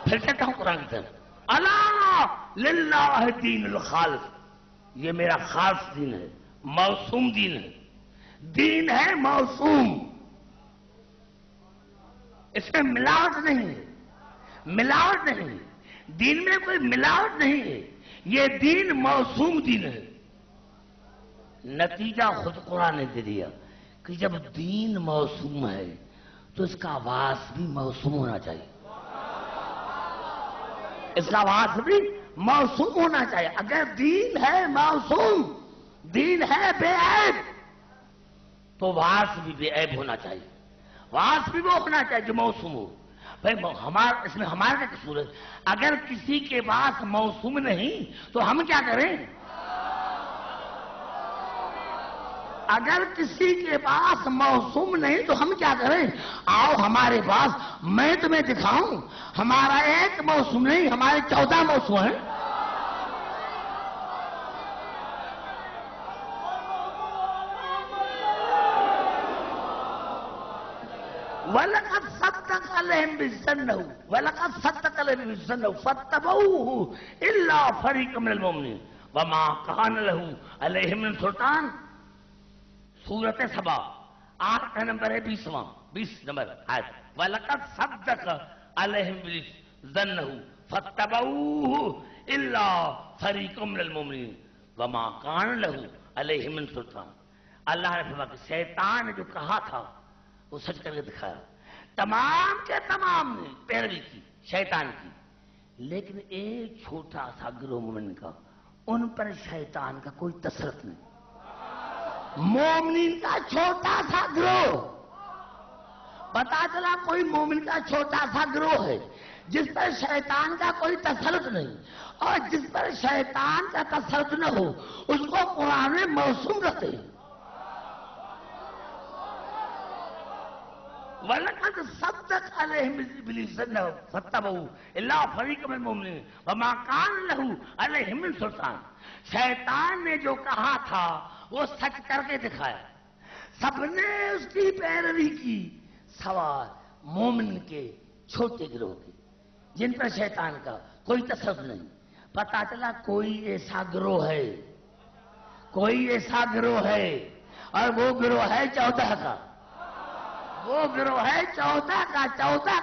پھر کہتا ہوں قرآن کی طرف، الا للہ دین الخالص. یہ میرا خاص دین ہے، موسوم دین ہے. دین ہے موسوم، اس میں ملاوٹ نہیں ہے، ملاوٹ نہیں ہے. دین میں کوئی ملاوٹ نہیں ہے. یہ دین موسوم دین ہے. نتیجہ خود قرآن نے دے دیا کہ جب دین موسوم ہے تو اس کا آواز بھی موسوم ہونا چاہیے. اس کا آواز بھی موسوم ہونا چاہیے. اگر دین ہے موسوم، دین ہے بے عیب، تو آواز بھی بے عیب ہونا چاہیے. آواز بھی وہ ہونا چاہیے جو موسوم ہو. بھائی اس میں ہمارا کیا قصور ہے؟ اگر کسی کے پاس موسوم نہیں تو ہم کیا کریں؟ اگر کسی کے پاس موسوم نہیں تو ہم کیا کریں؟ آؤ ہمارے پاس، میں تمہیں دکھاؤں. ہمارا ایک موسوم نہیں، ہمارے 14 موسوم ہیں. وَلَقَدْ صَدَّقَ عَلَيْهِمْ بِالظَّنِّ وَلَقَدْ صَدَّقَ عَلَيْهِمْ بِالظَّنِّ فَاتَّبَعُوهُ إِلَّا فَرِيقٌ مِّنَ الْمُؤْمِنِينَ وَمَا كَانَ لَهُ عَلَيْهِمْ مِن سُلْطَانٍ. سورت سبا 8 کا نمبر ہے 20 نمبر آیت. وَلَقَدْ صَدَّقَ عَلَيْهِمْ بِالظَّنِّ فَاتَّبَعُوهُ إِلَّا فَرِيقٌ مِّنَ الْمُؤْمِنِينَ وما کان لہ علیہ من سلطان. اللہ نے فرمایا کہ شیطان نے جو کہا تھا وہ سچ کر کے دکھایا. تمام کے تمام نے پیروی کی شیطان کی، لیکن ایک چھوٹا سا گروہ مومن کا، ان پر شیطان کا کوئی تسلط نہیں. مومنین کا چھوٹا سا گروہ، پتا چلا کوئی مومن کا چھوٹا سا گروہ ہے جس پر شیطان کا کوئی تسلط نہیں، اور جس پر شیطان کا تسلط نہ ہو اس کو قرآن میں موسوم رکھتے ہیں. وَلَقَدْ صَدَّقَ عَلَيْهِمْ إِبْلِيسُ أَنَّهُ فَاتَّبَعُوهُ إِلَّا فَرِيقًا مِنَ الْمُؤْمِنِينَ وَمَا كَانَ لَهُ عَلَيْهِمْ مِنْ سُلْطَانٍ. شیطان نے جو کہا تھا وہ سچ کر کے دکھایا. سب نے اس کی پیروی کی سوائے مومن کے چھوٹے گروہ کے، جن پر شیطان کا کوئی تسلط نہیں. پتا چلا کوئی ایسا گروہ ہے، کوئی ایسا گروہ ہے، اور وہ گروہ ہے 14 کا. وہ گروہ ہے 14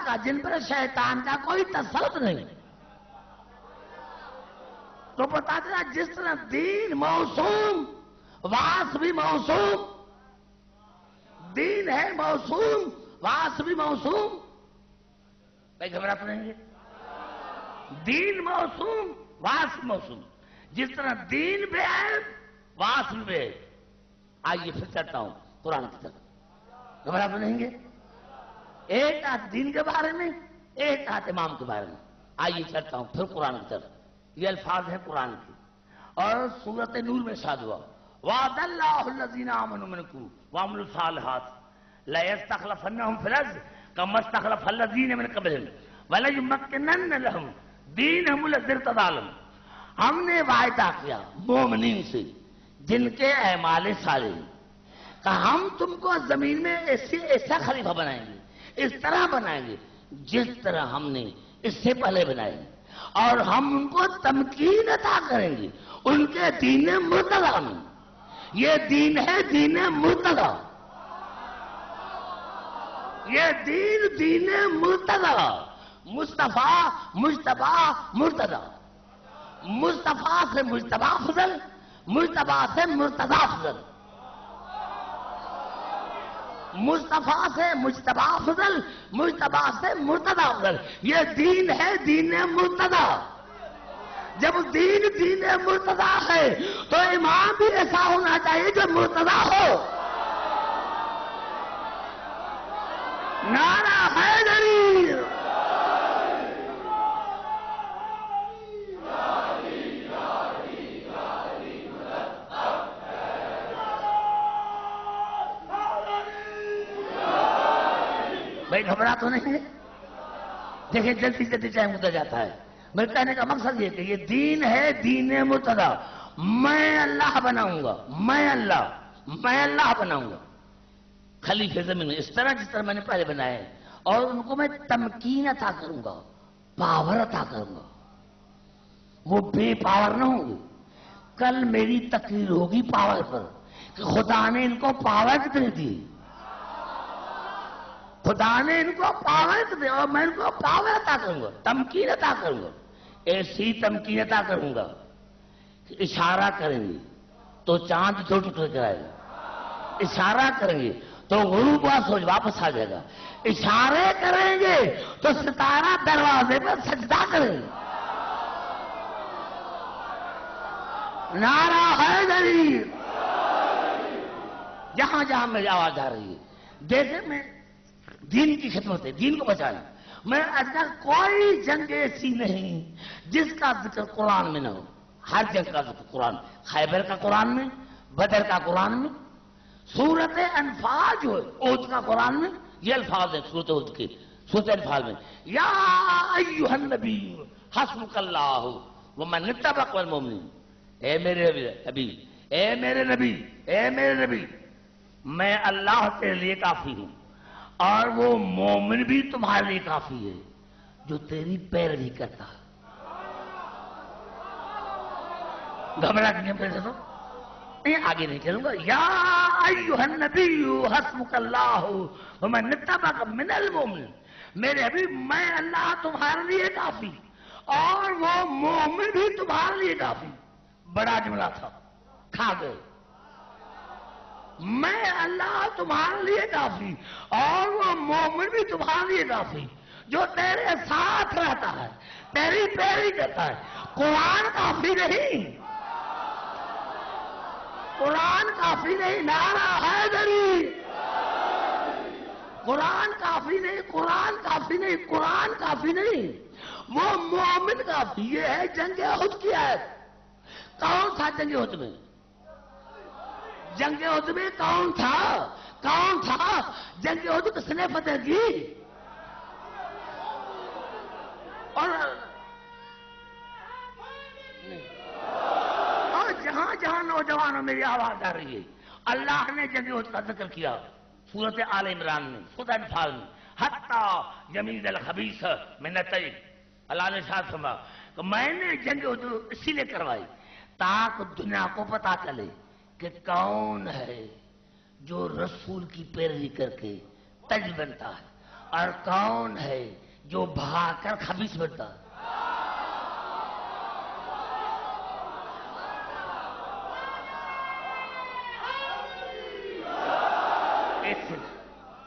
کا جن پر شیطان کا کوئی تسلط نہیں. تو پتا چلا جس طرح دین موسوم، واس بھی موسوم، دین ہے موسوم، واس بھی موسوم. بھائی گھبراتے نہیں گے؟ دین موسوم، واس بھی موسوم. جس طرح دین بے عیب، واس بھی بے عیب. آئیے پھر چلتا ہوں قرآن کی طرف. گھبراتے نہیں گے؟ ایک آت دین کے بارے میں، ایک آت امام کے بارے میں. آئیے چلتا ہوں پھر قرآن کی طرف. یہ الفاظ ہیں قرآن کے، اور سورۃ نور میں ارشاد ہوا وعد اللہ الذین آمنوا منکم وعملوا الصالحات لَيَسْتَخْلَفَنَّهُمْ فِي الْأَرْضِ كَمَا اسْتَخْلَفَ الَّذِينَ مِن قَبْلِهِمْ وَلَيُمَكِّنَنَّ لَهُمْ دِينَهُمُ الَّذِي ارْتَضَىٰ لَهُمْ. ہم نے وعدہ کیا مومنین سے جن کے اعمال صالح، کہ ہم تم کو زمین میں ایسا خلیفہ بنائیں گے، اس طرح بنائیں گے جس طرح ہم نے اس سے پہلے بنائے گے، اور ہم ان کو تمکین عطا کریں گے ان کے دین مرتضی میں. یہ دین ہے دین مرتضی، یہ دین مرتضی. مصطفیٰ، مجتبی، مرتضی. مصطفیٰ سے مجتبی افضل، مجتبی سے مرتضی افضل. مصطفیٰ سے مجتبی افضل، مجتبی سے مرتضی افضل. یہ دین ہے دین مرتضی. جب دین مرتضی ہے تو امام بھی ایسا ہونا چاہیے جو مرتضی ہو. نعرہ حیدری. بھائی گھبرا تو نہیں ہے؟ دیکھیں جلدی جلدی ٹائم گزر جاتا ہے. میرے کہنے کا مقصد یہ کہ یہ دین ہے دین مرتضی. میں اللہ بناؤں گا، میں اللہ بناؤں گا خلیفہ زمین میں، اس طرح جس طرح میں نے پہلے بنایا ہے. اور ان کو میں تمکین عطا کروں گا، پاور عطا کروں گا. وہ بے پاور نہ ہوں گے. کل میری تقریر ہوگی پاور پر کہ خدا نے ان کو پاور کتنی دی. خدا نے ان کو پاور دے اور میں ان کو پاور عطا کروں گا، تمکین عطا کروں گا. ایسی تمکین عطا کروں گا کہ اشارہ کریں گے تو چاند 2 ٹکڑے کرائے گا، اشارہ کریں گے تو غروب واپس آ جائے گا، اشارے کریں گے تو ستارہ دروازے پر سجدہ کریں گے. نعرہ حیدری. جہاں جہاں میری آواز آ رہی ہے دیکھیں، میں دین کی خدمت ہے، دین کو بچانا. میں آج تک کوئی جنگ ایسی نہیں جس کا ذکر قرآن میں نہ ہو. ہر جنگ کا ذکر قرآن، خیبر کا قرآن میں، بدر کا قرآن میں، سورت انفال جو ہے احد کا قرآن میں. یہ الفاظ ہیں سورت احد کے، سورت انفال میں یا ایھا النبی حسبک اللہ ومن اتبعک والمؤمنین. اے میرے نبی، اے میرے نبی، اے میرے نبی، میں اللہ تیرے لیے کافی ہوں، اور وہ مومن بھی تمہارے لیے کافی ہے جو تیری پیروی کرتا ہے. گھبرا کے پھر تو آگے نہیں چلوں گا. یا ایھا النبی حسبک اللہ ومن اتبعک من المؤمنین. میرے حبیب میں اللہ تمہارے لیے کافی اور وہ مومن بھی تمہارے لیے کافی. بڑا جملہ تھا. کھا گئے. میں اللہ تمہارے لیے کافی اور وہ مومن بھی تمہارے لیے کافی جو تیرے ساتھ رہتا ہے, تیری پیروی کرتا ہے. قرآن کافی نہیں, قرآن کافی نہیں. نعرہ حیدری. قرآن کافی نہیں, قرآن کافی نہیں, قرآن کافی نہیں. وہ مومن کافی. یہ ہے جنگ احد کی آیت. کون تھا جنگ احد میں؟ جنگ احد میں کون تھا؟ کون تھا؟ جنگ احد کس نے فتح کی؟ اور جہاں جہاں نوجوانوں میری آواز آ رہی ہے, اللہ نے جنگ احد کا ذکر کیا سورت آل عمران میں, سورت انفال میں. حتی یمیز الخبیث من الطیب. اللہ نے ارشاد فرمایا کہ میں نے جنگ احد اسی لیے کروائی تاکہ دنیا کو پتا چلے کہ کون ہے جو رسول کی پیروی کر کے تج بنتا ہے اور کون ہے جو بھاگ کر خبیث بنتا ہے.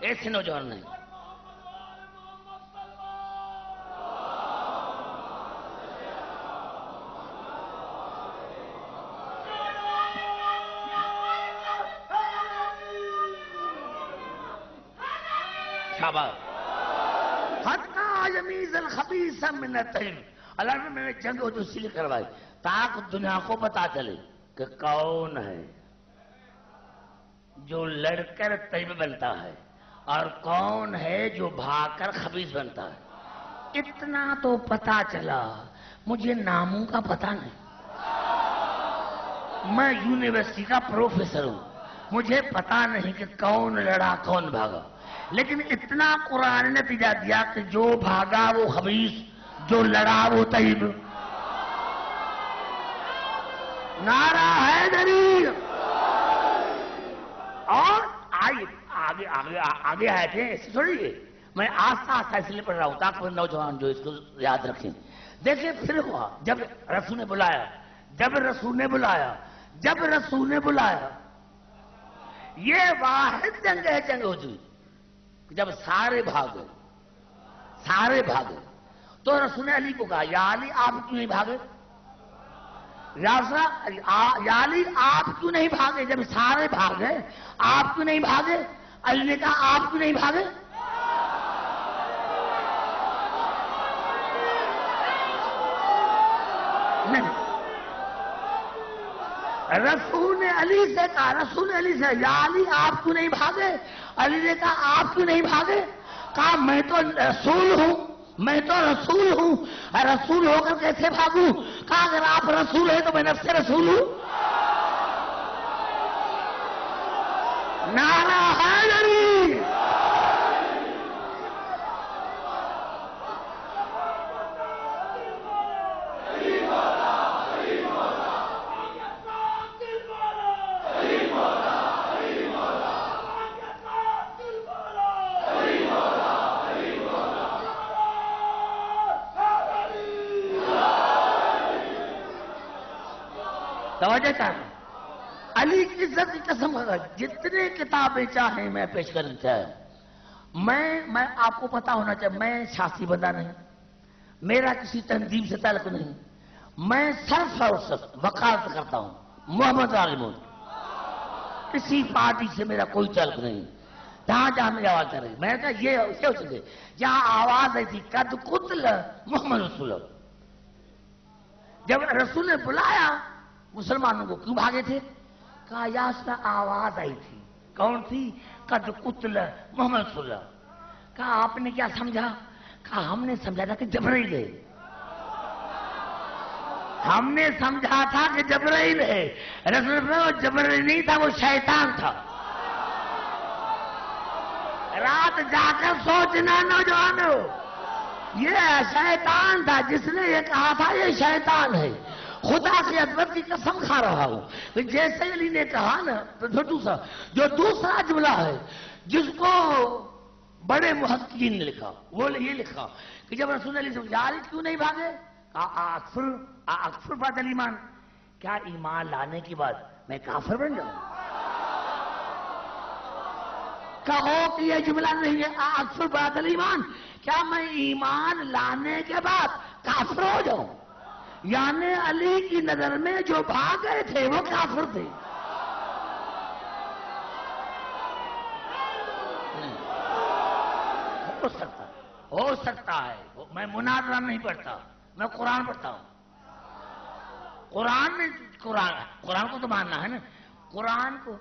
ایسے نوجوان نہیں. حتی یمیز الخبیث من الطیب. اللہ نے میں نے جنگ احد اسی لیے کروائی تاکہ دنیا کو پتا چلے کہ کون ہے جو لڑ کر طیب بنتا ہے اور کون ہے جو بھاگ کر خبیث بنتا ہے. اتنا تو پتا چلا, مجھے ناموں کا پتا نہیں. میں یونیورسٹی کا پروفیسر ہوں, مجھے پتا نہیں کہ کون لڑا کون بھاگا, لیکن اتنا قرآن نے نتیجہ دیا کہ جو بھاگا وہ خبیث, جو لڑا وہ طیب. نعرہ حیدری. اور آگے آگے آگے آئے تھے ایسے تھوڑی ہے. میں آستہ آستہ اس لیے پڑھ رہا ہوں تاکہ نوجوان جو اس کو یاد رکھیں. دیکھیں پھر ہوا جب رسول نے بلایا, جب رسول نے بلایا, جب رسول نے بلایا. یہ واحد جنگ ہے جنگ احد کی. جب سارے بھاگے, سارے بھاگے تو رسول نے علی کو کہا یا علی آپ کیوں نہیں بھاگے؟ یا علی آپ کیوں نہیں بھاگے؟ جب سارے بھاگے آپ کیوں نہیں بھاگے؟ علی نے کہا آپ کیوں نہیں بھاگے؟ نہیں, رسول نے علی سے کہا, رسول نے علی سے یا علی آپ کیوں نہیں بھاگے؟ علی نے کہا آپ کیوں نہیں بھاگے؟ کہا میں تو رسول ہوں, میں تو رسول ہوں, رسول ہو کر کیسے بھاگوں؟ کہا اگر آپ رسول ہیں تو میں نفس رسول ہوں. نعرہ حیدری. توجہ چاہتا علی کی عزت کی قسم کھا, جتنے کتابیں چاہیں میں پیش کرنا چاہوں. میں آپ کو پتا ہونا چاہیے میں سیاسی بندہ نہیں, میرا کسی تنظیم سے تعلق نہیں, میں صرف اور صرف وکالت کرتا ہوں محمد عالم. کسی پارٹی سے میرا کوئی تعلق نہیں. جہاں جہاں میری آواز کر رہی, میں نے کہا یہ ہو سکے جہاں آواز آئی تھی قد قتل محمد رسول. جب رسول نے بلایا مسلمانوں کو کیوں بھاگے تھے؟ کہا یا اس میں آواز آئی تھی. کون تھی؟ قد قتل محمد رسول. کہا آپ نے کیا سمجھا؟ کہا ہم نے سمجھا تھا کہ جبرائیل ہے, ہم نے سمجھا تھا کہ جبرائیل ہے. رسول وہ جبرائیل نہیں تھا, وہ شیطان تھا. رات جا کر سوچنا نوجوانوں, یہ شیطان تھا جس نے یہ کہا تھا یہ شیطان ہے. خدا کی عظمت کی قسم کھا رہا ہوں جیسے علی نے کہا نا, جو دوسرا جملہ ہے جس کو بڑے محققین نے لکھا, وہ یہ لکھا کہ جب رسول علی سے علی کیوں نہیں بھاگے؟ اکفر بعد ایمان. کیا ایمان لانے کے بعد میں کافر بن جاؤں؟ کہو کہ یہ جملہ نہیں ہے اکثر بعد ایمان، کیا میں ایمان لانے کے بعد کافر ہو جاؤں؟ یعنی علی کی نظر میں جو بھاگ گئے تھے وہ کافر تھے؟ ہو سکتا ہے، میں مناظرہ نہیں پڑھتا، میں قرآن پڑھتا ہوں۔ قرآن کو تو ماننا ہے نا، قرآن کو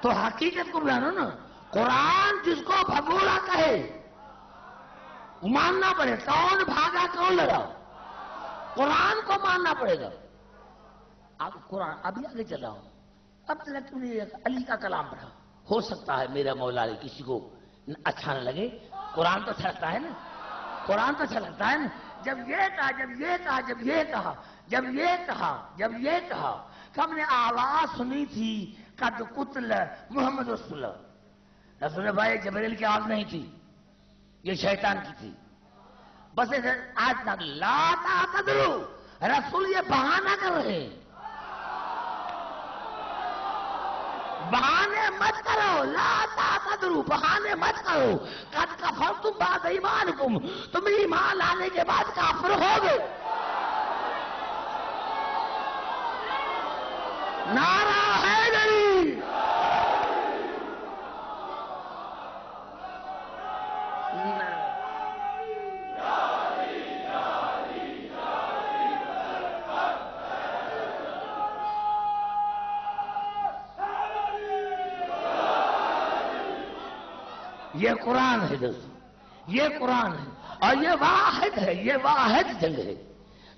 تو حقیقت کو بیانو نا۔ قرآن جس کو بھگوڑا کہے ماننا پڑے، کون بھاگا کون لڑا، قرآن کو ماننا پڑے گا۔ اب قرآن ابھی آگے چل رہا ہوں، اب تک تم نے علی کا کلام پڑھا، ہو سکتا ہے میرا مولا علی کسی کو اچھا نہ لگے، قرآن تو اچھا لگتا ہے نا، قرآن تو اچھا لگتا ہے نا۔ جب یہ کہا کہ ہم نے آواز سنی تھی قد قتل محمد رسول اللہ، رسول بھائی جبریل کی آواز نہیں تھی، یہ شیطان کی تھی۔ بس آج تک لا تعتذروا، رسول یہ بہانہ کر رہے ہیں، بہانے مت کرو، لا تعتذروا، بہانے مت کرو، قد کفرتم بعد ایمانکم، تم ایمان لانے کے بعد کافر ہو گئے۔ نعرہ حیدری، یہ قرآن ہے دوستو، یہ قرآن ہے، اور یہ واحد ہے، یہ واحد جنگ ہے۔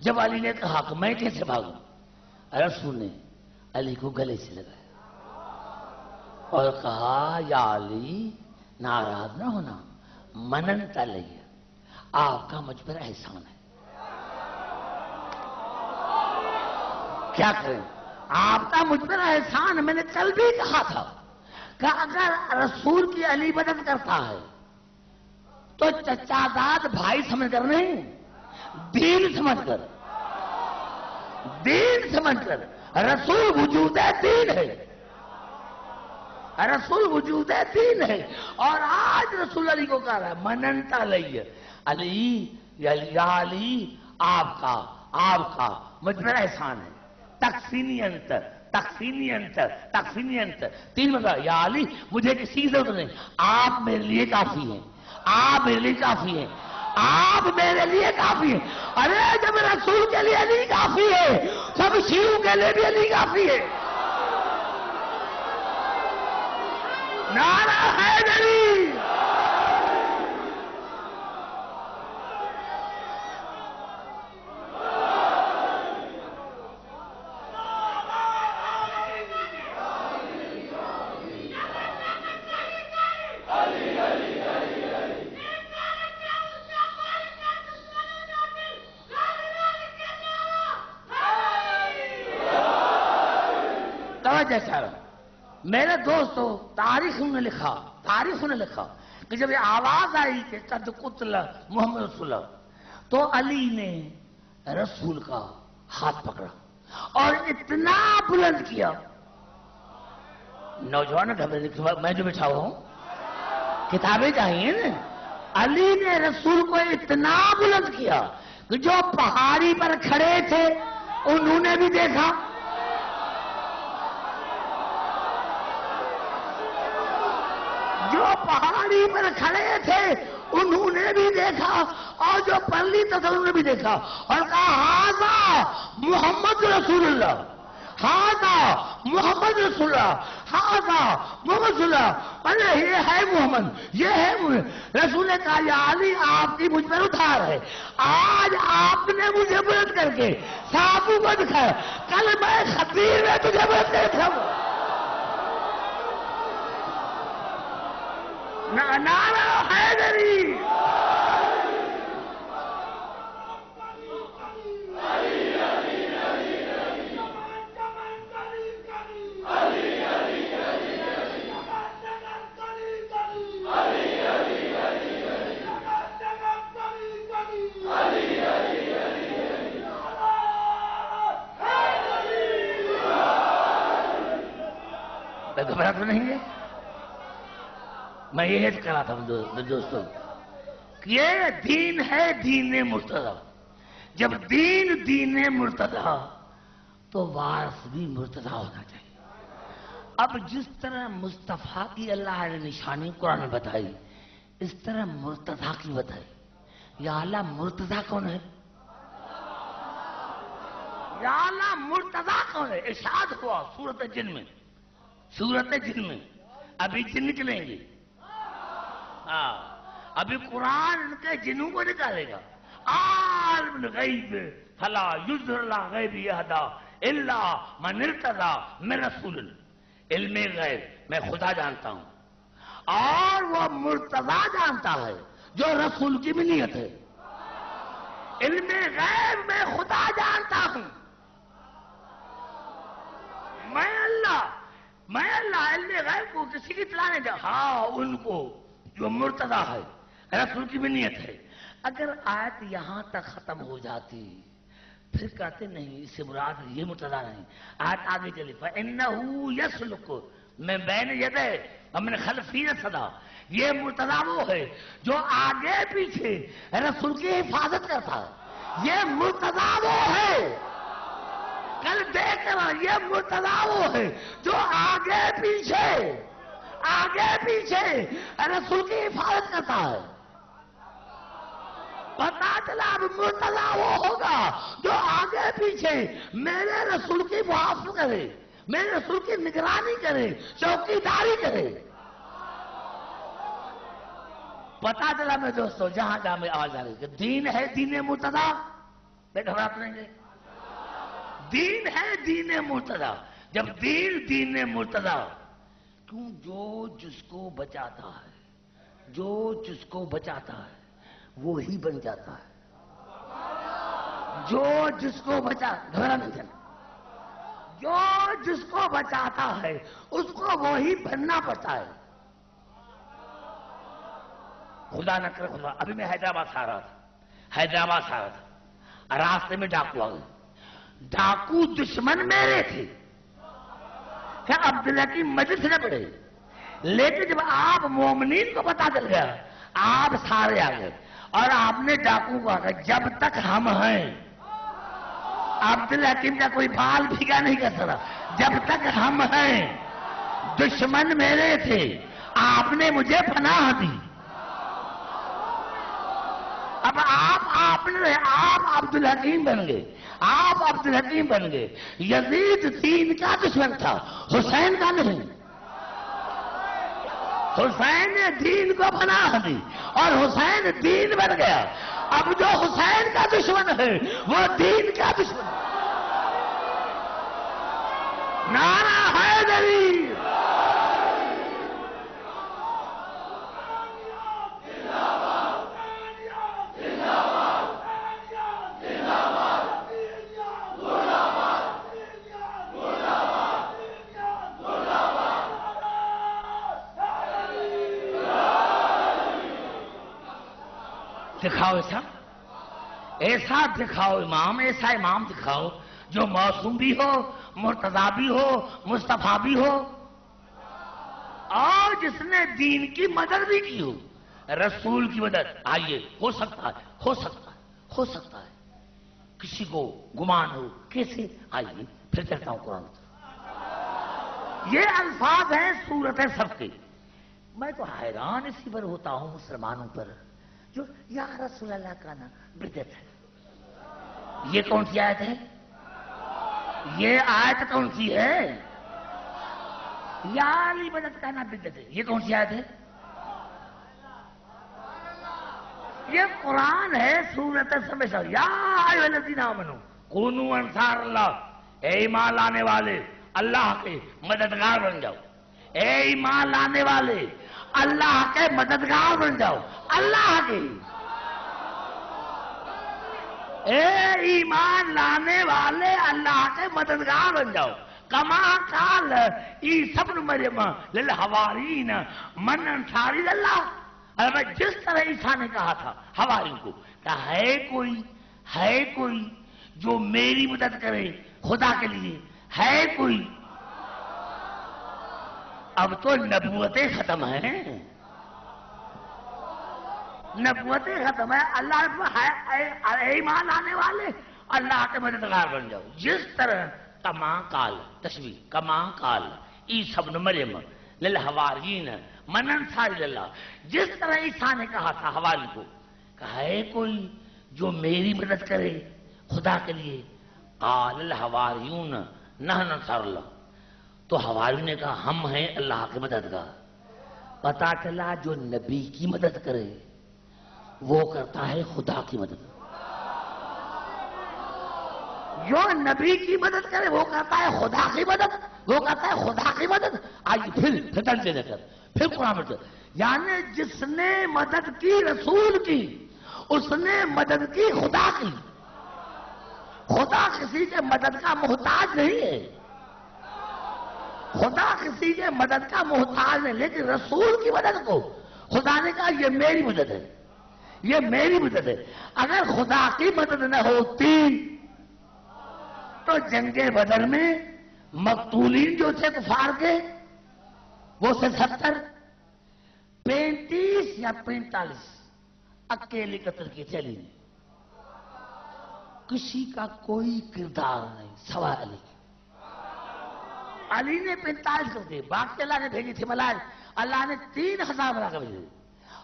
جب علی نے کہا کہ میں کیسے بھاگوں، رسول نے علی کو گلے سے لگایا اور کہا یا علی ناراض نہ ہونا، مننت علی، آپ کا مجھ پر احسان ہے۔ کیا کریں، آپ کا مجھ پر احسان ہے۔ میں نے کل بھی کہا تھا کہ اگر رسول کی علی مدد کرتا ہے تو چچا داد بھائی سمجھ کر نہیں، دین سمجھ کر، دین سمجھ کر۔ رسول وجود دین ہے، رسول وجود دین ہے، اور آج رسول علی کو کہہ رہا ہے مننت علی، علی یا علی آپ کا مجھ پر احسان ہے۔ تقسیمی انتر، تقسیمی انتر، تقسیمی انتر، تین مطلب، یا علی مجھے کسی کی ضرورت نہیں، آپ میرے لیے کافی ہیں، آپ میرے لیے کافی ہیں، آپ میرے لیے کافی ہیں۔ ارے جب رسول کے لیے علی کافی ہے، سب شیعوں کے لیے بھی علی کافی ہے۔ نعرہ حیدری، میرے دوستو، تاریخ نے لکھا کہ جب یہ آواز آئی کہ قد قتل محمد رسول اللہ، تو علی نے رسول کا ہاتھ پکڑا اور اتنا بلند کیا، نوجوان میں جو بچھا ہوا ہوں، کتابیں چاہیے نا، علی نے رسول کو اتنا بلند کیا کہ جو پہاڑی پر کھڑے تھے انہوں نے بھی دیکھا، جو پہاڑی پر کھڑے تھے انہوں نے بھی دیکھا، اور جو پرلی تھا انہوں نے بھی دیکھا، اور کہا ہذا محمد رسول اللہ، ہذا محمد رسول اللہ، ہذا محمد رسول اللہ، ارے یہ ہے محمد، یہ ہے محمد۔ رسول نے کہا یا علی آپ کی مجھ پر ادھار ہے، آج آپ نے مجھے بلند کر کے صحابوں کو دکھایا، کل میں خطیر میں تجھے بلند کر دکھاؤں۔ نعرہ حیدری، گھبرا تو نہیں ہے؟ میں یہ کر رہا تھا دوستوں، یہ دین ہے دین مرتضی. جب دین مرتضی تو وارث بھی مرتضی ہونا چاہیے. اب جس طرح مصطفیٰ کی اللہ نے نشانی قرآن میں بتائی، اس طرح مرتضی کی بتائی. یا اللہ مرتضی کون ہے؟ یا اللہ مرتضی کون ہے؟ ارشاد ہوا سورۃ جن میں، سورۃ جن میں. ابھی جن نکلیں گے، ہاں ابھی قرآن ان کے جنوں کو نکالے گا. عالم الغیب فلا یظہر علی غیبہ احدا الا من ارتضی من رسول. علم غیب میں خدا جانتا ہوں اور وہ مرتضی جانتا ہے جو رسول کی بھی نیت ہے. علم غیب میں خدا جانتا ہوں. میں اللہ علم غیب کو کسی کی اطلاع نہیں دیا. ہاں ان کو جو مرتضی ہے رسول کی بھی نیت ہے. اگر آیت یہاں تک ختم ہو جاتی پھر کہتے نہیں اس سے مراد یہ مرتضی نہیں. آیت آگے چلی فَإِنَّهُ يَسْلُكُ مِن بَيْنِ يَدَيْهِ وَمِنْ خَلْفِهِ رَصَدًا. یہ مرتضی وہ ہے جو آگے پیچھے رسول کی حفاظت کرتا ہے. یہ مرتضی وہ ہے، کل دیکھ رہا، یہ مرتضی وہ ہے جو آگے پیچھے رسول کی حفاظت کرتا ہے. پتا چلا اب مرتضی وہ ہوگا جو آگے پیچھے میرے رسول کی محافظت کرے، میرے رسول کی نگرانی کرے، چوکیداری کرے. پتا چلا میں دوستو جہاں جہاں میں آواز آ رہی کہ دین ہے دین مرتضی. میں گھبراتے نہیں گے، دین ہے دین مرتضی. جب دین مرتضی کیوں جو جس کو بچاتا ہے وہی بن جاتا ہے. جو جس کو گھبرا نہیں چلا، جو جس کو بچاتا ہے اس کو وہی بننا پڑتا ہے. خدا نہ کرے خدا. ابھی میں حیدرآباد سے آ رہا تھا، راستے میں ڈاکو آ گئے. ڈاکو دشمن میرے تھے کہ عبداللہ کی مجلس نہ پڑے، لیکن جب آپ مومنین کو پتا چل گیا آپ سارے آ گئے اور آپ نے ڈاکو کو آگا جب تک ہم ہیں عبدالحکیم کا کوئی بال بھیگا نہیں کر سکتا. جب تک ہم ہیں دشمن میرے تھے، آپ نے مجھے پناہ دی. اب آپ عبدالحکیم بن گئے، آپ عبدالحکیم بن گئے. یزید دین کا دشمن تھا، حسین کا نہیں. حسین نے دین کو پناہ دی اور حسین دین بن گیا. اب جو حسین کا دشمن ہے وہ دین کا دشمن ہے. نعرہ حیدری. دکھاؤ ایسا دکھاؤ امام، ایسا امام دکھاؤ جو معصوم بھی ہو، مرتضی بھی ہو، مصطفیٰ بھی ہو اور جس نے دین کی مدد بھی کی ہو. رسول کی مدد آئیے ہو سکتا ہے کسی کو گمان ہو. کیسے؟ آئیے پھر چلتا ہوں قرآن. یہ الفاظ ہیں سورت صف کے. میں تو حیران اسی پر ہوتا ہوں مسلمانوں پر جو یا رسول اللہ کا نا بدعت ہے. یہ کون سی آیت ہے؟ یہ آیت کون سی ہے؟ یا علی بدعت کا نا بدعت ہے. یہ کون سی آیت ہے؟ یہ قرآن ہے سورۃ الصف. یا ایھا الذین آمنوا کونوا انصار اللہ. اے ایمان لانے والے اللہ کے مددگار بن جاؤ. اے ایمان لانے والے اللہ کے مددگار بن جاؤ. اللہ کے اے ایمان لانے والے اللہ کے مددگار بن جاؤ. کما قال عیسی ابن مریم للحوارین من انصاری اللہ. جس طرح عیسیٰ نے کہا تھا حواری کو کہ ہے کوئی جو میری مدد کرے خدا کے لیے؟ ہے کوئی؟ اب تو نبوتیں ختم ہیں، نبوتیں ختم ہے۔ اللہ ایمان آنے والے اللہ کے مددگار بن جاؤ۔ جس طرح کما قال تشبیہ کما قال عیسی ابن مریم للحواریین من انصار اللہ، جس طرح عیسیٰ نے کہا تھا حواری کو، کہا ہے کوئی جو میری مدد کرے خدا کے لیے؟ قال الحواریون نحن انصار اللہ، تو حواری نے کہا ہم ہیں اللہ کے مددگار۔ پتا چلا جو نبی کی مدد کرے وہ کرتا ہے خدا کی مدد، جو نبی کی مدد کرے وہ کرتا ہے خدا کی مدد، وہ کرتا ہے خدا کی مدد۔ آج پھر ترجمے لے کر پھر قرآن میں، یعنی جس نے مدد کی رسول کی اس نے مدد کی خدا کی۔ خدا کسی کے مدد کا محتاج نہیں ہے، خدا کسی کے مدد کا محتاج نہیں، لیکن رسول کی مدد کو خدا نے کہا یہ میری مدد ہے، یہ میری مدد ہے۔ اگر خدا کی مدد نہ ہوتی تو جنگ بدر میں مقتولین جو تھے کفار کے وہ سے 70 35 یا 45 اکیلے قتل کیے تھے علی نے، کسی کا کوئی کردار نہیں سوائے علی۔ علی نے 45 کر دیے، باقی اللہ نے بھیجی تھی ملائک، اللہ نے 3000 بنا کر بھیجے۔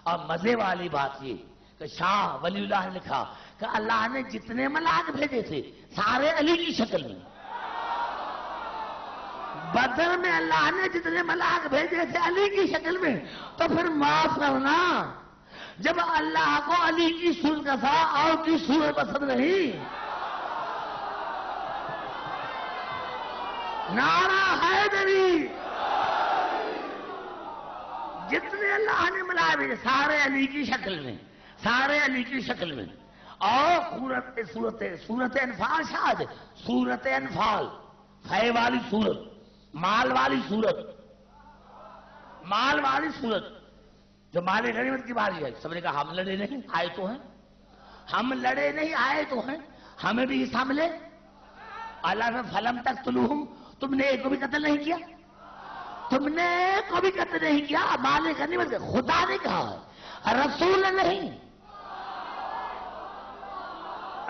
اور مزے والی بات یہ کہ شاہ ولی اللہ نے لکھا کہ اللہ نے جتنے ملائک بھیجے تھے سارے علی کی شکل میں۔ بدر میں اللہ نے جتنے ملائک بھیجے تھے علی کی شکل میں، تو پھر معاف کرنا جب اللہ کو علی کی صورت کا تھا اور کی صورت پسند نہیں۔ نعرہ حیدری، جتنے اللہ نے ملائک بھیجے سارے علی کی شکل میں، سارے علی کی شکل میں۔ اور سورت انفال شاید سورت انفال فے والی سورت، مال والی سورت، مال والی سورت جو مال غنیمت کی باری ہے۔ سب نے کہا ہم لڑے نہیں آئے تو ہیں، ہم لڑے نہیں آئے تو ہیں، ہمیں بھی حصہ ملے۔ اللہ نے فلم تک تلوہم، تم نے ایک کو بھی قتل نہیں کیا، تم نے ایک کو بھی قتل نہیں کیا، مال غنیمت خدا نے کہا ہے، رسول نے نہیں۔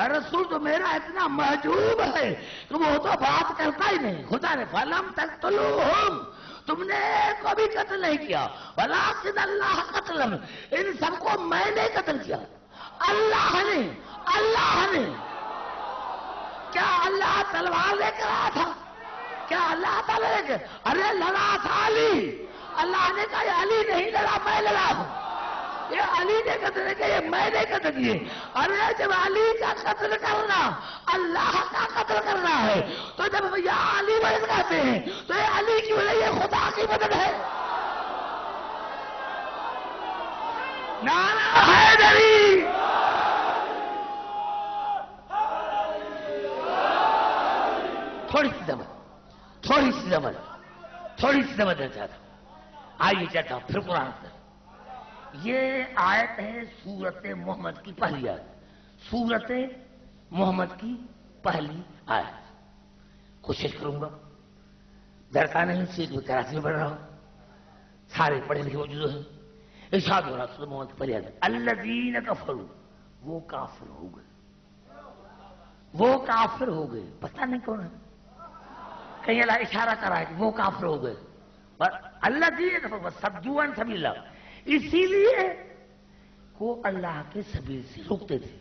رسول تو میرا اتنا محجوب ہے کہ وہ تو بات کرتا ہی نہیں۔ خدا نے فلم تقتلوہم، تم نے ایک کو بھی قتل نہیں کیا، ولکن اللہ قتل، ان سب کو میں نے قتل کیا، اللہ نے۔ اللہ نے کیا اللہ تلوار لے کر آیا تھا؟ کیا اللہ تعالیٰ لے کر؟ ارے لڑا تھا علی، اللہ نے کہا یہ علی نہیں لڑا، میں لڑا ہوں، یہ علی نے قتل کیا، یہ میں نے قتل کیے۔ ارے جب علی کا قتل کرنا اللہ کا قتل کرنا ہے تو جب یہ علی مدد کرتے ہیں تو یہ علی کی وجہ یہ خدا کی مدد ہے۔ نعرہ حیدری، تھوڑی سی زمن، تھوڑی سی زمن، تھوڑی سی زمن دینا چاہتا ہوں۔ آئیے چاہتا ہوں پھر قرآن سے۔ یہ آیت ہے سورت محمد کی پہلی آیت، سورت محمد کی پہلی آیت۔ کوشش کروں گا، درکار نہیں سیٹ میں کراچی میں پڑھ رہا ہوں، سارے پڑھے لکھے موجود ہیں۔ ارشاد ہو رہا سورت محمد کی پہلی آیت، الذین کفروا، وہ کافر ہو گئے، وہ کافر ہو گئے، پتہ نہیں کون ہے، کہیں اللہ اشارہ کر رہا ہے کہ وہ کافر ہو گئے۔ الذین کفروا وصدوا عن سبیل اللہ، اسی لیے وہ اللہ کے سبیل سے روکتے تھے،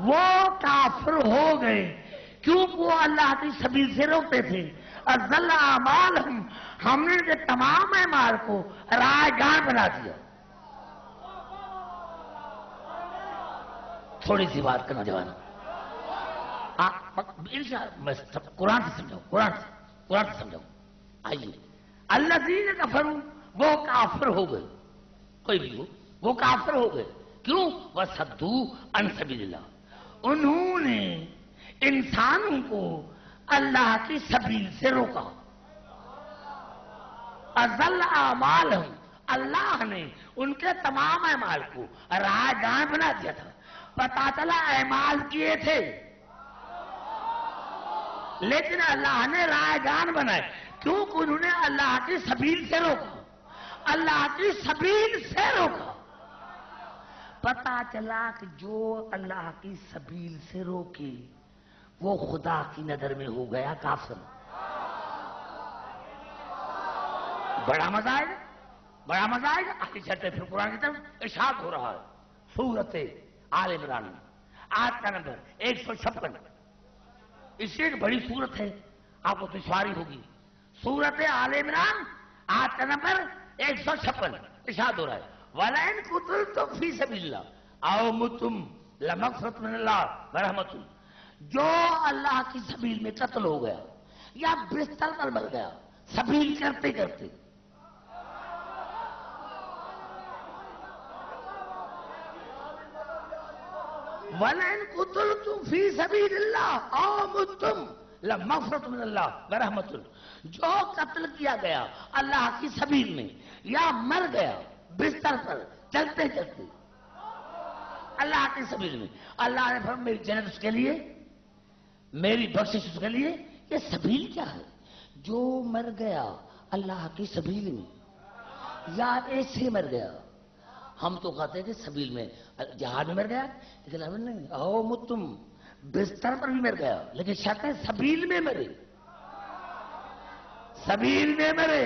وہ کافر ہو گئے کیونکہ وہ اللہ کی سبیل سے روکتے تھے۔ اضل اعمالہم، ہم نے ان کے تمام اعمال کو رائیگان بنا دیا۔ تھوڑی سی بات کرنا جوانا، میں قرآن سے سمجھاؤں، قرآن سے سمجھاؤں۔ آئیے، الذین کفروا، وہ کافر ہو گئے، کوئی بھی ہو، وہ کافر ہو گئے کیوں؟ وصدوا عن سبیل اللہ، انہوں نے انسانوں کو اللہ کی سبیل سے روکا۔ اضل اعمالہم، اللہ نے ان کے تمام اعمال کو رائیگان بنا دیا تھا۔ پتا چلا اعمال کیے تھے لیکن اللہ نے رائیگان بنائے، کیونکہ انہوں نے اللہ کی سبیل سے روکا، اللہ کی سبیل سے روکا۔ پتا چلا کہ جو اللہ کی سبیل سے روکے وہ خدا کی نظر میں ہو گیا کافر۔ بڑا مزہ آئے گا، بڑا مزہ آئے گا۔ آگے چلتے پھر قرآن کی طرف ارشاد ہو رہا ہے سورت آل عمران آیت کا نمبر 156۔ اس سے ایک بڑی سورت ہے، آپ کو دشواری ہوگی۔ سورت آل عمران آیت کا نمبر 156 ارشاد ہو رہا ہے وَلَئِن قُتِلْتُمْ فِي سَبِيلِ اللَّهِ أَوْ مُتُّمْ لَمَغْفِرَةٌ مِنَ اللَّهِ وَرَحْمَةٌ۔ جو اللہ کی سبیل میں قتل ہو گیا یا بستر پر مر گیا سبیل کرتے کرتے، وَلَئِن قُتِلْتُمْ فِي سَبِيلِ اللَّهِ أَوْ مُتُّمْ لَمَغْفِرَةٌ مِنَ اللَّهِ وَرَحْمَةٌ۔ جو قتل کیا گیا اللہ کی سبیل میں یا مر گیا بستر پر چلتے چلتے اللہ کی سبیل میں، اللہ نے فرمایا میری جنت اس کے لیے، میری بخشش اس کے لیے۔ یہ سبیل کیا ہے؟ جو مر گیا اللہ کی سبیل میں یا ایسے مر گیا۔ ہم تو کہتے ہیں کہ سبیل میں جہاد میں مر گیا، لیکن ہم نہیں، او متم بستر پر بھی مر گیا، لیکن شرط ہے سبیل میں مرے، سبیل میں مرے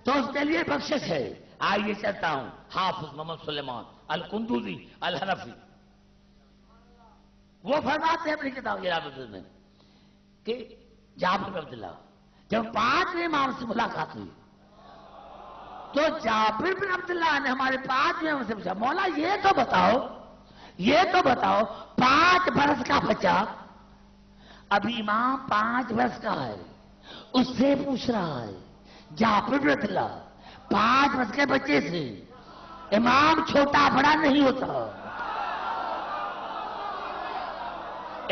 تو اس کے لیے بخشش ہے۔ آئیے چلتا ہوں حافظ محمد سلیمان القندوزی الحنفی، وہ فرماتے ہیں اپنی کتاب میں کہ جابر بن عبداللہ جب 5ویں امام سے ملاقات ہوئی تو جابر بن عبداللہ نے ہمارے 5ویں امام سے پوچھا مولا یہ تو بتاؤ 5 برس کا بچہ، ابھی امام 5 برس کا ہے، اس سے پوچھ رہا ہے جابر بن عبداللہ 5 برس کے بچے سے، امام چھوٹا بڑا نہیں ہوتا،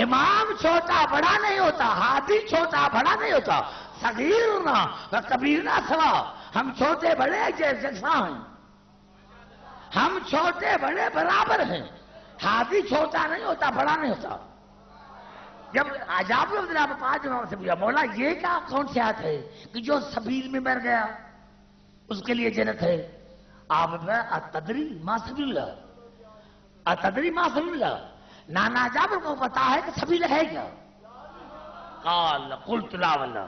امام چھوٹا بڑا نہیں ہوتا، ہاتھی چھوٹا بڑا نہیں ہوتا، صغیر نہ و کبیر نہ سوا، ہم چھوٹے بڑے جیسے ہیں، ہم چھوٹے بڑے برابر ہیں، ہاتھی چھوٹا نہیں ہوتا بڑا نہیں ہوتا۔ جب جابر بن عبداللہ 5 امام سے پوچھا مولا یہ کیا کون سی آیت ہے کہ جو سبیل میں مر گیا اس کے لیے جنت ہے؟ آپ نے اتدری ما سبیل اللہ، اتدری ما سبیل اللہ، نانا جابر کو پتا ہے کہ سبیل ہے کیا؟ قال قلت لا واللہ،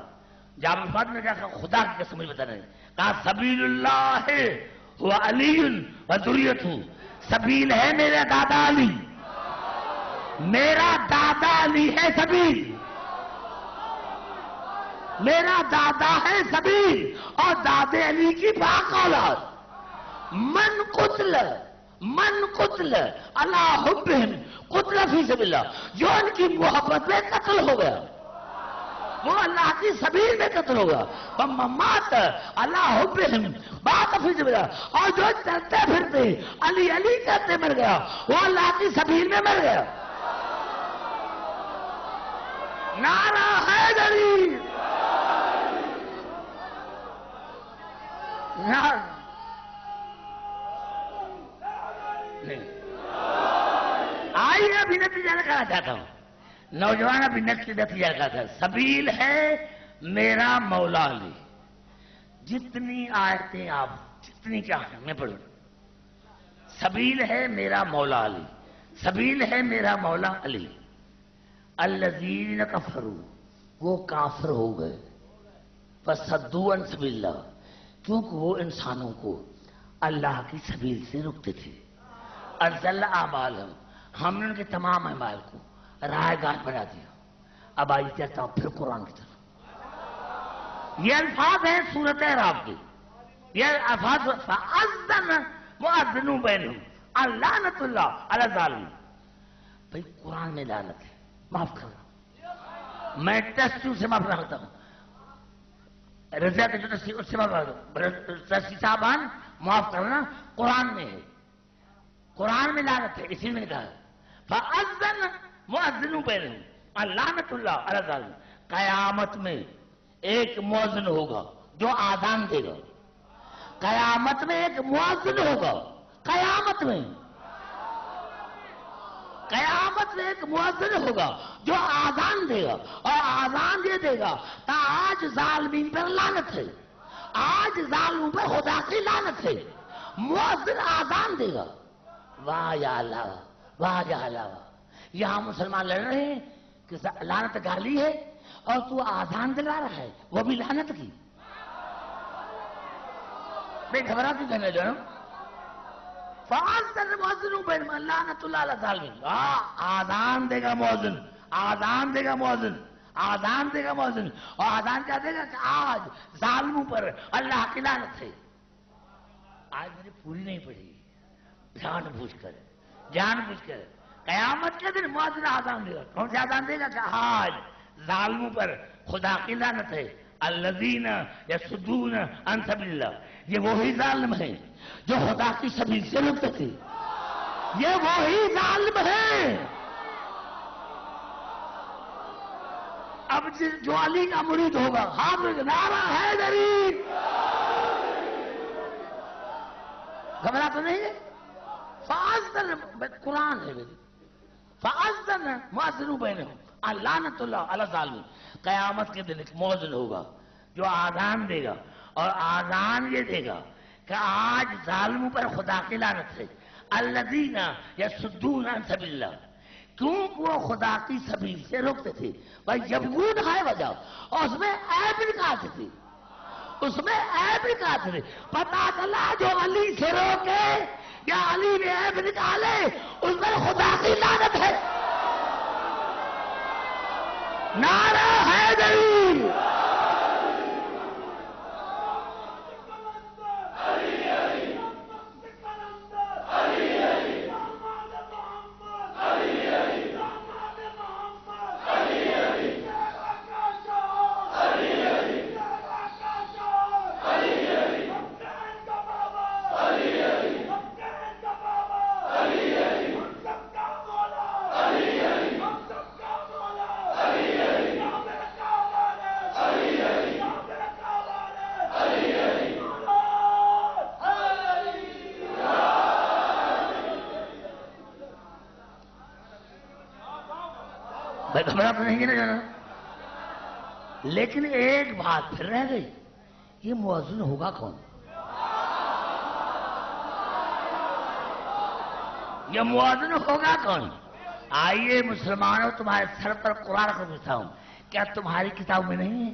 جابر فاطمہ نے کہا خدا کی قسم بتا رہے ہیں، کہا سبیل اللہ هو علی و ذریتہ، سبیل ہے میرا دادا علی، میرا دادا علی ہے سبیل، میرا دادا ہے سبیل، اور دادے علی کی پاک اولاد۔ من قتل علی حبہم قتل فی سبیل اللہ، جو ان کی محبت میں قتل ہو گیا وہ اللہ کی سبیل میں قتل ہوگا، مات علی حبہم بات فی سبیل اللہ، اور جو چلتے پھرتے علی علی کہتے مر گیا وہ اللہ کی سبیل میں مر گیا۔ نعرہ حیدری، آئیے ابھی نتیجہ نکالنا چاہتا ہوں، نوجوان ابھی نتیجہ نکالتا ہے، سبیل ہے میرا مولا علی۔ جتنی آیتیں آپ جتنی چاہیں میں پڑھوں، سبیل ہے میرا مولا علی، سبیل ہے میرا مولا علی۔ الذین کفروا، وہ کافر ہو گئے، فصدوا عن سبیل اللہ، کیونکہ وہ انسانوں کو اللہ کی سبیل سے روکتے تھے۔ اضل اعمالہم، ہم نے ان کے تمام اعمال کو راہ گاہ بنا دیا۔ اب آئیے چلتا ہوں پھر قرآن کی طرف، یہ الفاظ ہیں سورۃ اعراف کے، یہ الفاظ فَأَذَّنَ مُؤَذِّنٌ بَيْنَهُمْ اللَّعْنَةُ اللَّهِ عَلَى الظَّالِمِينَ۔ بھئی قرآن میں لعنت ہے، معاف کرنا، میں ٹیسٹ سے معاف رکھتا ہوں، رضا کے جو ٹیسٹ اس سے معاف رکھتا ہوں، ٹیسٹ صاحبان معاف کرنا، قرآن میں ہے، قرآن میں لعنت ہے، اسی میں کہا فَأَذَّنَ مُؤَذِّنٌ بَيْنَهُمْ اللَّعْنَةُ اللَّهِ عَلَى الظَّالِمِينَ۔ قیامت میں ایک مؤذن ہوگا جو آذان دے گا، قیامت میں ایک مؤذن ہوگا، قیامت میں قیامت میں ایک مؤذن ہوگا جو آذان دے گا، اور آذان یہ دے گا کہ آج ظالمین پر لعنت ہے، آج ظالموں پر خدا کی لعنت ہے۔ مؤذن آذان دے گا، واہ یا اللہ، واہ یا اللہ، یہاں مسلمان لڑ رہے ہیں کہ لعنت گالی ہے اور تو آذان دلا رہا ہے، وہ بھی لعنت کی۔ میں گھبرا کیوں کہنے جا رہا ہوں؟ فَأَذَّنَ مُؤَذِّنٌ بَيْنَهُمْ لَعْنَةُ اللَّهِ عَلَى الظَّالِمِينَ۔ آذان دے گا مؤذن، آذان دے گا مؤذن، آذان دے گا مؤذن، اور آذان کیا دے گا کہ آج ظالموں پر اللہ کی لعنت ہے۔ آج میں نے پوری نہیں پڑھی، جان بوجھ کر قیامت کے دن مؤذن آذان دے گا۔ کون سے آذان دے گا کہ آج ظالموں پر خدا کی لعنت ہے۔ الذین یصدون عن سبیل اللہ، یہ وہی ظالم ہیں جو خدا کی سبیل سے روکتے تھے، یہ وہی ظالم ہیں۔ اب جو علی کا مرید ہوگا، حافظ نعرہ حیدری، گھبرا تو نہیں ہے؟ فَأَذَّنَ، قرآن ہے میری، فَأَذَّنَ مُؤَذِّنٌ بَيْنَهُمْ لعنت اللہ علی الظالمین۔ قیامت کے دن ایک مؤذن ہوگا جو آذان دے گا، اور آذان یہ دے گا کہ آج ظالموں پر خدا کی لعنت ہے۔ الذین یصدون عن سبیل اللہ، کیونکہ وہ خدا کی سبیل سے روکتے تھے، بھائی یبغون ہے وجہ، اور اس میں عیب نکالتے تھے، اس میں عیب نکالتے تھے۔ پتا چلا جو علی سے روکے یا علی نے عیب نکالے اس میں خدا کی لعنت ہے۔ نعرہ حیدری، میں گھبرا تو نہیں جانا، لیکن ایک بات پھر رہ گئی، یہ مؤذن ہوگا کون؟ یہ مؤذن ہوگا کون؟ آئیے مسلمانوں، تمہارے سر پر قرآن کو پوچھتا ہوں، کیا تمہاری کتاب میں نہیں ہے؟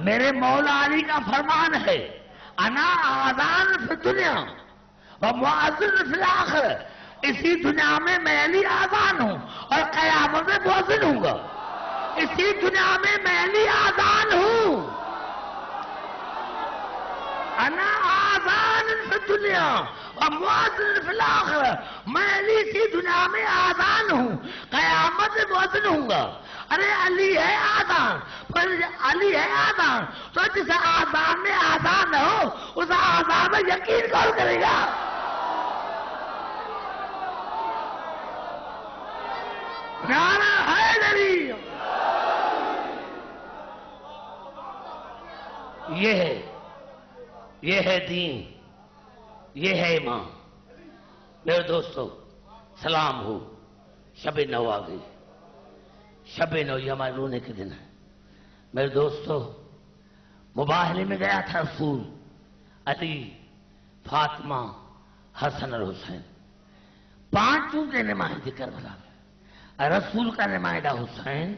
میرے مولا علی کا فرمان ہے، انا آذان فی الدنیا و مؤذن فی الآخرہ، اسی دنیا میں میں علی آذان ہوں اور قیامت میں مؤذن ہوں گا۔ اسی دنیا میں میں علی آذان ہوں، انا آذان فی الدنیا و مؤذن فی الآخرہ، میں علی اسی دنیا میں آذان ہوں، قیامت میں مؤذن ہوں گا۔ ارے علی ہے آذان، پر علی ہے آذان تو جس آذان میں آذان نہ ہو اس آذان میں یقین کون کرے گا؟ نعرہ حیدری، یہ ہے دین، یہ ہے ایمان۔ میرے دوستو سلام ہو، شب نو آ گئی، شب نو یہ ہمارے رونے کے دن ہے۔ میرے دوستو مباہلے میں گیا تھا رسول، علی، فاطمہ، حسن اور حسین، پانچوں کے نمائندے کربلا میں، رسول کا نمائندہ حسین،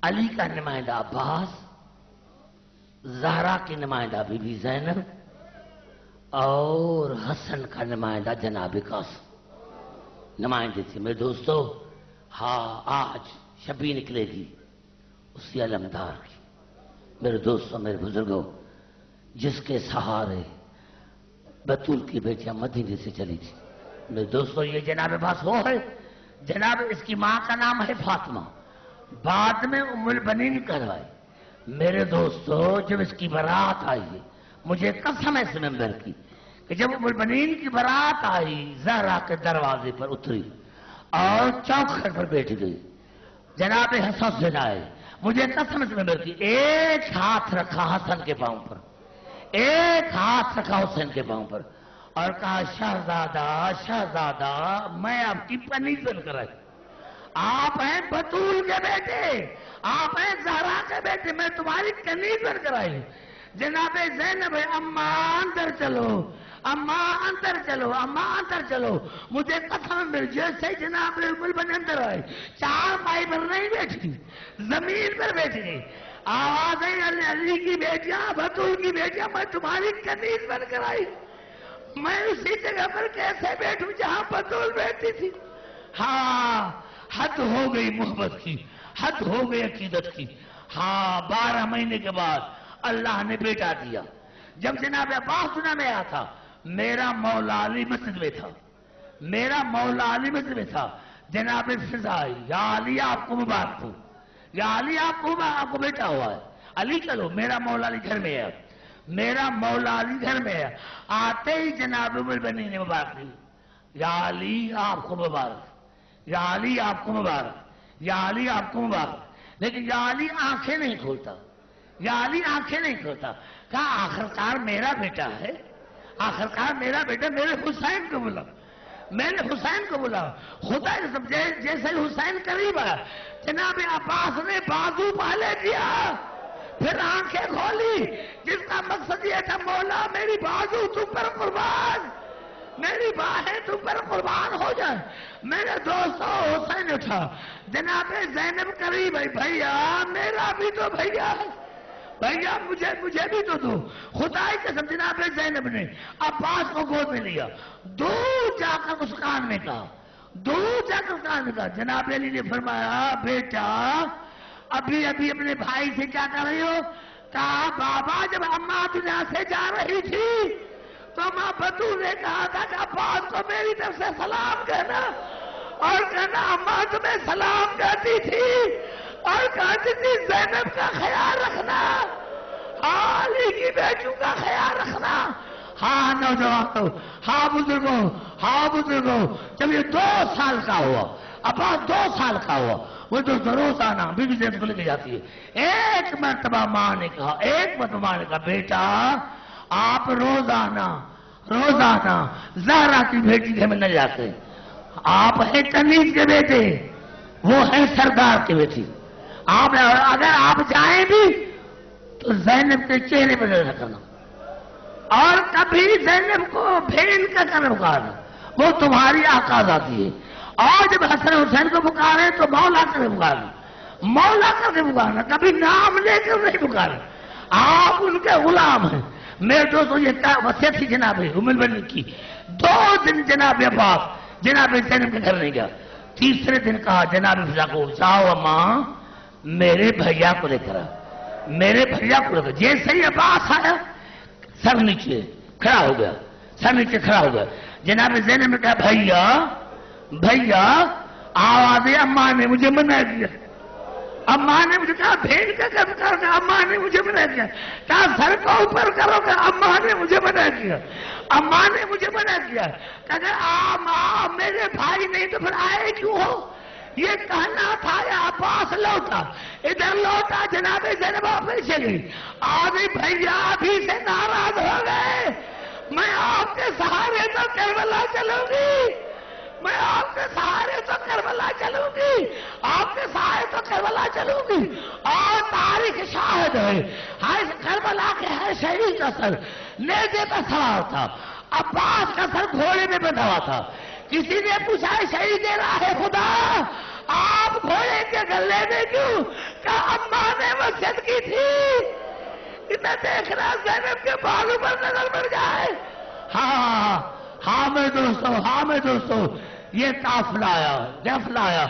علی کا نمائندہ عباس، زہرا کی نمائندہ بی بی زینب، اور حسن کا نمائندہ جناب قاسم نمائندے تھے۔ میرے دوستو ہاں آج شبی نکلے گی اسی علمدار کی۔ میرے دوستو، میرے بزرگوں، جس کے سہارے بطول کی بیٹیاں مدینے سے چلی تھی، میرے دوستو یہ جناب عباس وہ ہے، جناب اس کی ماں کا نام ہے فاطمہ، بعد میں ام البنین کہلوائی۔ میرے دوستو جب اس کی برات آئی ہے، مجھے قسم ہے اس ممبر کی کہ جب ام البنین کی برات آئی زہرا کے دروازے پر اتری اور چوکھٹ پر بیٹھ گئی، جناب حسن سے آئے، مجھے قسم اس ممبر کی، ایک ہاتھ رکھا حسن کے پاؤں پر، ایک ہاتھ رکھا حسین کے پاؤں پر، اور کہا شہزادہ شہزادہ میں آپ کی پنیز بن کر آئی، آپ ہیں بطول کے بیٹے، آپ ہیں زہرا کے بیٹے، میں تمہاری کنیز بن کر آئی۔ جناب زینب اماں اندر چلو، اماں اندر چلو، اماں اندر چلو، مجھے قسم مل جیسے جناب بن اندر آئے، چار پائی پر نہیں بیٹھی، زمین پر بیٹھی، آوازیں علی کی بیٹیاں، بطول کی بیٹیاں، میں تمہاری کنیز بن کر آئی۔ میں اسی جگہ پر کیسے بیٹھوں جہاں بطول بیٹھی تھی؟ ہاں، حد ہو گئی محبت کی، حد ہو گئی عقیدت کی۔ ہاں، 12 مہینے کے بعد اللہ نے بیٹا دیا۔ جب جناب عباس دنیا میں آیا تھا، میرا مولا علی مسجد میں تھا، میرا مولا علی مسجد میں تھا۔ جناب فضا آئی، یا علی آپ کو مبارک ہو، یا علی آپ کو بیٹا ہوا ہے، علی چلو، میرا مولا علی گھر میں ہے، میرا مولا علی گھر میں ہے۔ آتے ہی جناب بنی نے مبارک دی، یا علی آپ کو مبارک، یا علی آپ کو مبارک، یا علی آپ کو مبارک۔ لیکن یا علی آنکھیں نہیں کھولتا، یا علی آنکھیں نہیں کھولتا۔ کہا آخرکار میرا بیٹا ہے، آخرکار میرا بیٹا، میرے حسین کو بلا، میں نے حسین کو بلا۔ خدا جیسے حسین قریب آیا، جناب عباس نے بازو پالے دیا، پھر آنکھیں کھولی، جس کا مقصد یہ تھا مولا میری بازو تم پر قربان، میری باہیں تم پر قربان ہو جائیں۔ میرے دوستو حسین اٹھا، جناب زینب قریب ہے، بھیا میرا بھی تو بھیا ہے، بھیا مجھے بھی تو دو۔ خدا کی قسم جناب زینب نے عباس کو گود میں لیا، دور جا کر اس کان میں کہا، دور جا کر کان میں کہا، جناب علی نے فرمایا بیٹا ابھی اپنے بھائی سے کیا کر رہی ہو؟ کہا بابا جب اماں دنیا سے جا رہی تھی تو ماں بطول نے کہا تھا کہ عباس کو میری طرف سے سلام کہنا، اور کہنا اماں تمہیں سلام کہتی تھی اور کہتی تھی زینب کا خیال رکھنا، علی کی بیٹیوں کا خیال رکھنا۔ ہاں نوجوانوں، ہاں بزرگوں، ہاں بزرگوں، جب یہ 2 سال کا ہوا، عباس 2 سال کا ہوا، وہ تو روزانہ بی بی زینب کو لے کے جاتی ہے۔ ایک مرتبہ ماں نے کہا بیٹا آپ روزانہ زہرا کی بیٹی گھر میں نہ جاتے، آپ ہیں کنیز کے بیٹے، وہ ہیں سردار کے بیٹی، اگر آپ جائیں بھی تو زینب کے چہرے پر نظر کرنا، اور کبھی زینب کو بھین کا کر پکارنا، وہ تمہاری آقا ذاتی ہے۔ اور جب حسن حسین کو پکارے تو مولا کر کے پکارنا، مولا کر کے پکارنا، کبھی نام لے کر نہیں پکارنا، آپ ان کے غلام ہیں۔ میرے دوستوں یہ وصیت تھی جناب ام المؤمنین کی۔ 2 دن جناب عباس جناب زینب کے گھر نہیں گیا، تیسرے دن کہا جناب فضا کو جاؤ اماں میرے بھیا کو لے کر آ، میرے بھیا کو لے کر۔ جیسے ہی عباس آیا سر نیچے کھڑا ہو گیا، سر نیچے کھڑا ہو گیا۔ جناب زینب نے کہا بھیا آوازیں اماں نے مجھے منع کیا، اماں نے مجھے کہا بھیڑ کا کم کرو گا، اماں نے مجھے منع کیا، کہا سر کو اوپر کرو گا، اماں نے مجھے منع کیا، اماں نے مجھے منع کیا۔ کہا ماں میرے بھائی نہیں تو پھر آئے کیوں ہو؟ یہ کہنا تھا یا عباس لوٹا، ادھر لوٹا، جناب زینب واپس چلی، آدھی بھیا ابھی سے ناراض ہو گئے، میں آپ کے سہارے تو کربلا چلوں گی، میں آپ کے سہارے تو کربلا چلوں گی، آپ کے سہارے تو کربلا چلوں گی۔ اور تاریخ شاہد ہے کربلا کے ہر شہید کا سر نیزے پر سوار تھا، عباس کا سر گھوڑے میں بندھا ہوا تھا۔ کسی نے پوچھا شہید راہ خدا آپ گھوڑے کے گلے میں کیوں؟ کہ اماں نے وصیت کی تھی، میں دیکھ رہا زینب کے بالوں پر نظر پڑ جائے۔ ہاں میں دوستو یہ قافلہ آیا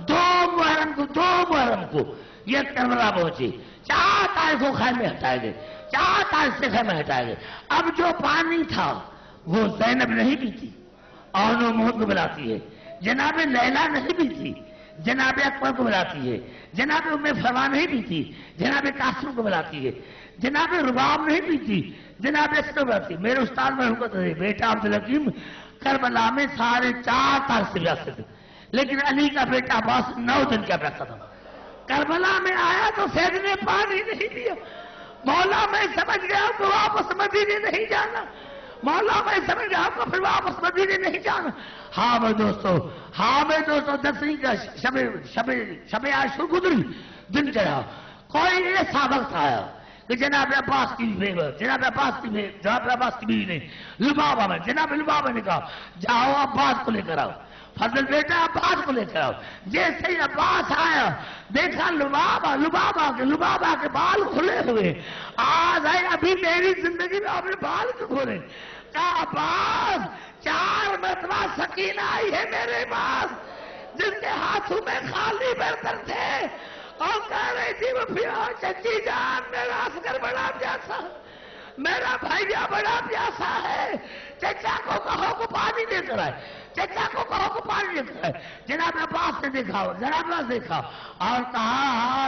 2 محرم کو یہ کربلا پہنچی، 4 تاریخ کو خیمے ہٹائے گئے، 4 تاریخ سے خیمے ہٹائے گئے۔ اب جو پانی تھا وہ زینب نہیں پیتی، اور وہ محمد کو بلاتی ہے، جناب لیلا نہیں پیتی، جناب اکبر کو بلاتی ہے، جناب ام فروا نہیں پیتی، جناب قاسم کو بلاتی ہے، جناب رباب نہیں پیتی، جناب اس کو بلاتی ہے۔ میرے استاد میں حکمت ہے بیٹا عبدالحکیم کربلا میں سارے 4 تاریخ سے بیاستے تھے، لیکن علی کا بیٹا عباس 9 دن کیا بیاستا تھا۔ کربلا میں آیا تو سید نے پانی نہیں دیا، مولا میں سمجھ گیا تو واپس مدینے نہیں جانا، مولا میں سمجھ گیا آپ کو پھر واپس مدینے نہیں جانا. ہاں میں دوستو 10ویں کا شب عاشور گزری، دن چڑھا، کوئی ایسا وقت آیا کہ جناب عباس کی بیوی نے لبابہ میں جناب لبابہ نے کہا جاؤ عباس کو لے کر آؤ، فضل بیٹا عباس کو لے کر آؤ. جیسے ہی عباس آیا دیکھا لبابہ کے بال کھلے ہوئے. آج ہے ابھی میری زندگی میں اپنے بال کیوں کھولے؟ کہا عباس 4 مرتبہ سکینہ آئی ہے میرے پاس جس کے ہاتھوں میں خالی برتن تھے اور کہہ رہی تھی وہ چچی جان میرا عسکر بڑا پیاسا، میرا بھائیا بڑا پیاسا ہے، چچا کو کہو کو پانی لے کر آئے، چچا کو کہو کو پانی لے کر آئے. جناب عباس نے دیکھا اور کہا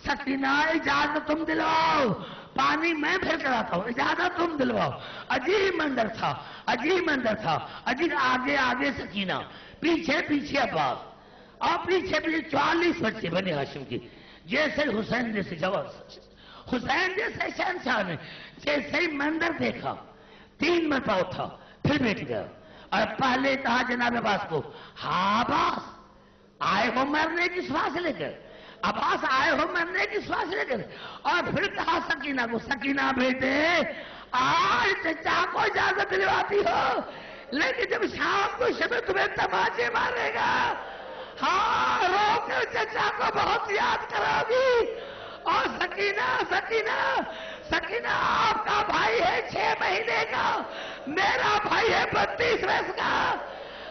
سکینہ اجازت تم دلواؤ، پانی میں پھر کر آتا ہوں، اجازت تم دلواؤ. عجیب منظر تھا. عجیب آگے سکینہ، پیچھے عباس، اور پیچھے 40 بچے بنے ہاشم کی. جیسے حسین جیسے شہنشاہ نے جیسے ہی منظر دیکھا 3 مرتبہ اٹھا پھر بیٹھ گیا اور پہلے کہا جناب عباس کو ہاں عباس آئے ہو مرنے کی سواس لے کر، عباس آئے ہو مرنے کی سواس لے کر. اور پھر کہا سکینہ کو سکینہ بیٹے آج چچا کو اجازت دلواتی ہو لیکن جب شام کو شب تمہیں تماچے مارے گا ہاں رو کر چچا کو بہت یاد کرو گی. اور سکینہ آپ کا بھائی ہے 6 مہینے کا، میرا بھائی ہے 32 برس کا.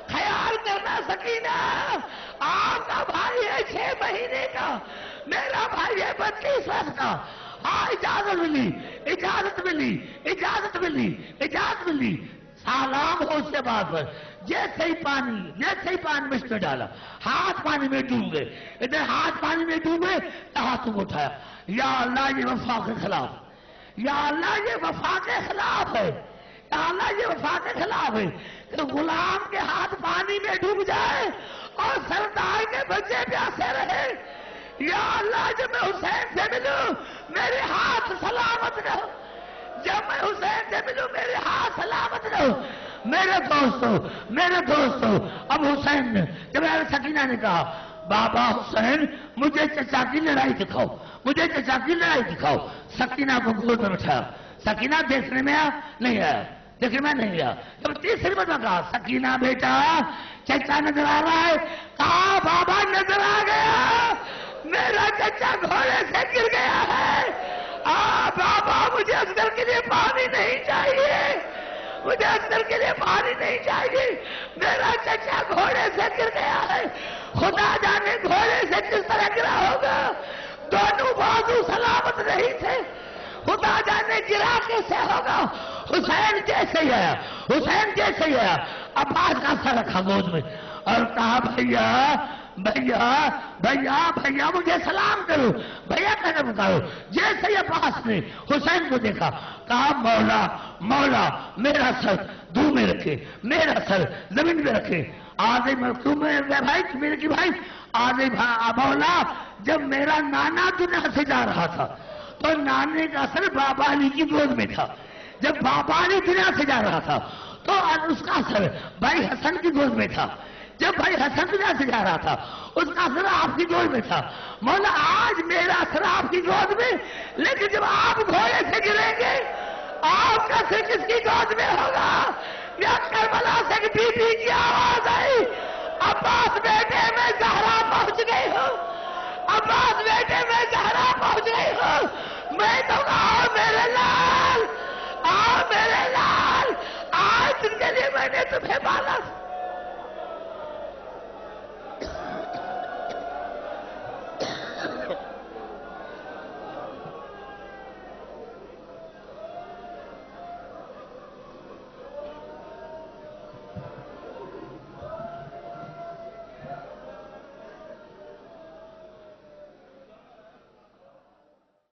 خیال کرنا سکینہ، آپ کا بھائی ہے 6 مہینے کا، میرا بھائی ہے 32 برس کا. ہاں اجازت ملی. سلام ہو اس کے بعد پر جیسے ہی پانی مجھ پہ ڈالا، ہاتھ پانی میں ڈوب گئے. ادھر ہاتھ پانی میں ڈوبے ہاتھوں کو اٹھایا، یا اللہ یہ وفا کے خلاف، یا اللہ یہ وفا کے خلاف ہے، یا اللہ یہ وفا کے خلاف ہے کہ غلام کے ہاتھ پانی میں ڈوب جائے اور سردار کے بچے پیاسے رہے. یا اللہ جب میں حسین سے ملوں میرے ہاتھ سلامت رہو، جب میں حسین سے ملوں میرے ہاتھ سلامت رہو. میرے دوستو اب حسین نے جب سکینہ نے کہا بابا حسین مجھے چچا کی لڑائی دکھاؤ. سکینہ کو گود میں بٹھایا. سکینہ دیکھنے میں نہیں آیا. جب تیسری مرتبہ کہا سکینہ بیٹا چچا نظر آ رہا ہے، کہا بابا نظر آ گیا، میرا چچا گھوڑے سے گر گیا ہے. بابا مجھے اندر کے لیے پانی نہیں چاہیے، میرا چچا گھوڑے سے گر گیا ہے. خدا جانے گھوڑے سے کس طرح گرا ہوگا، دونوں بازو سلامت نہیں تھے، خدا جانے گرا کیسے ہوگا. حسین جیسے ہی آیا عباس کا سر رکھا گود میں اور کہا بھیا مجھے سلام کرو، بھیا کہنا پکارو. جیسے ہی عباس نے حسین کو دیکھا کہا مولا میرا سر دھو میں رکھے، میرا سر زمین میں رکھے. آگے بھائی مولا جب میرا نانا دنیا سے جا رہا تھا تو نانے کا سر بابا علی کی گود میں تھا، جب بابا علی دنیا سے جا رہا تھا تو اس کا سر بھائی حسن کی گود میں تھا، جب بھائی حسن دنیا سے جا رہا تھا اس کا سر آپ کی گود میں تھا. مولا آج میرا سر آپ کی گود میں، لیکن جب آپ گھوڑے سے گریں گے آپ کا سر کس کی گود میں ہوگا. یا کربلا سے بی بی کی آواز آئی عباس بیٹے میں زہرا پہنچ گئی ہوں، میں تو آؤ میرے لال، آج دن کے لیے میں نے تمہیں بالا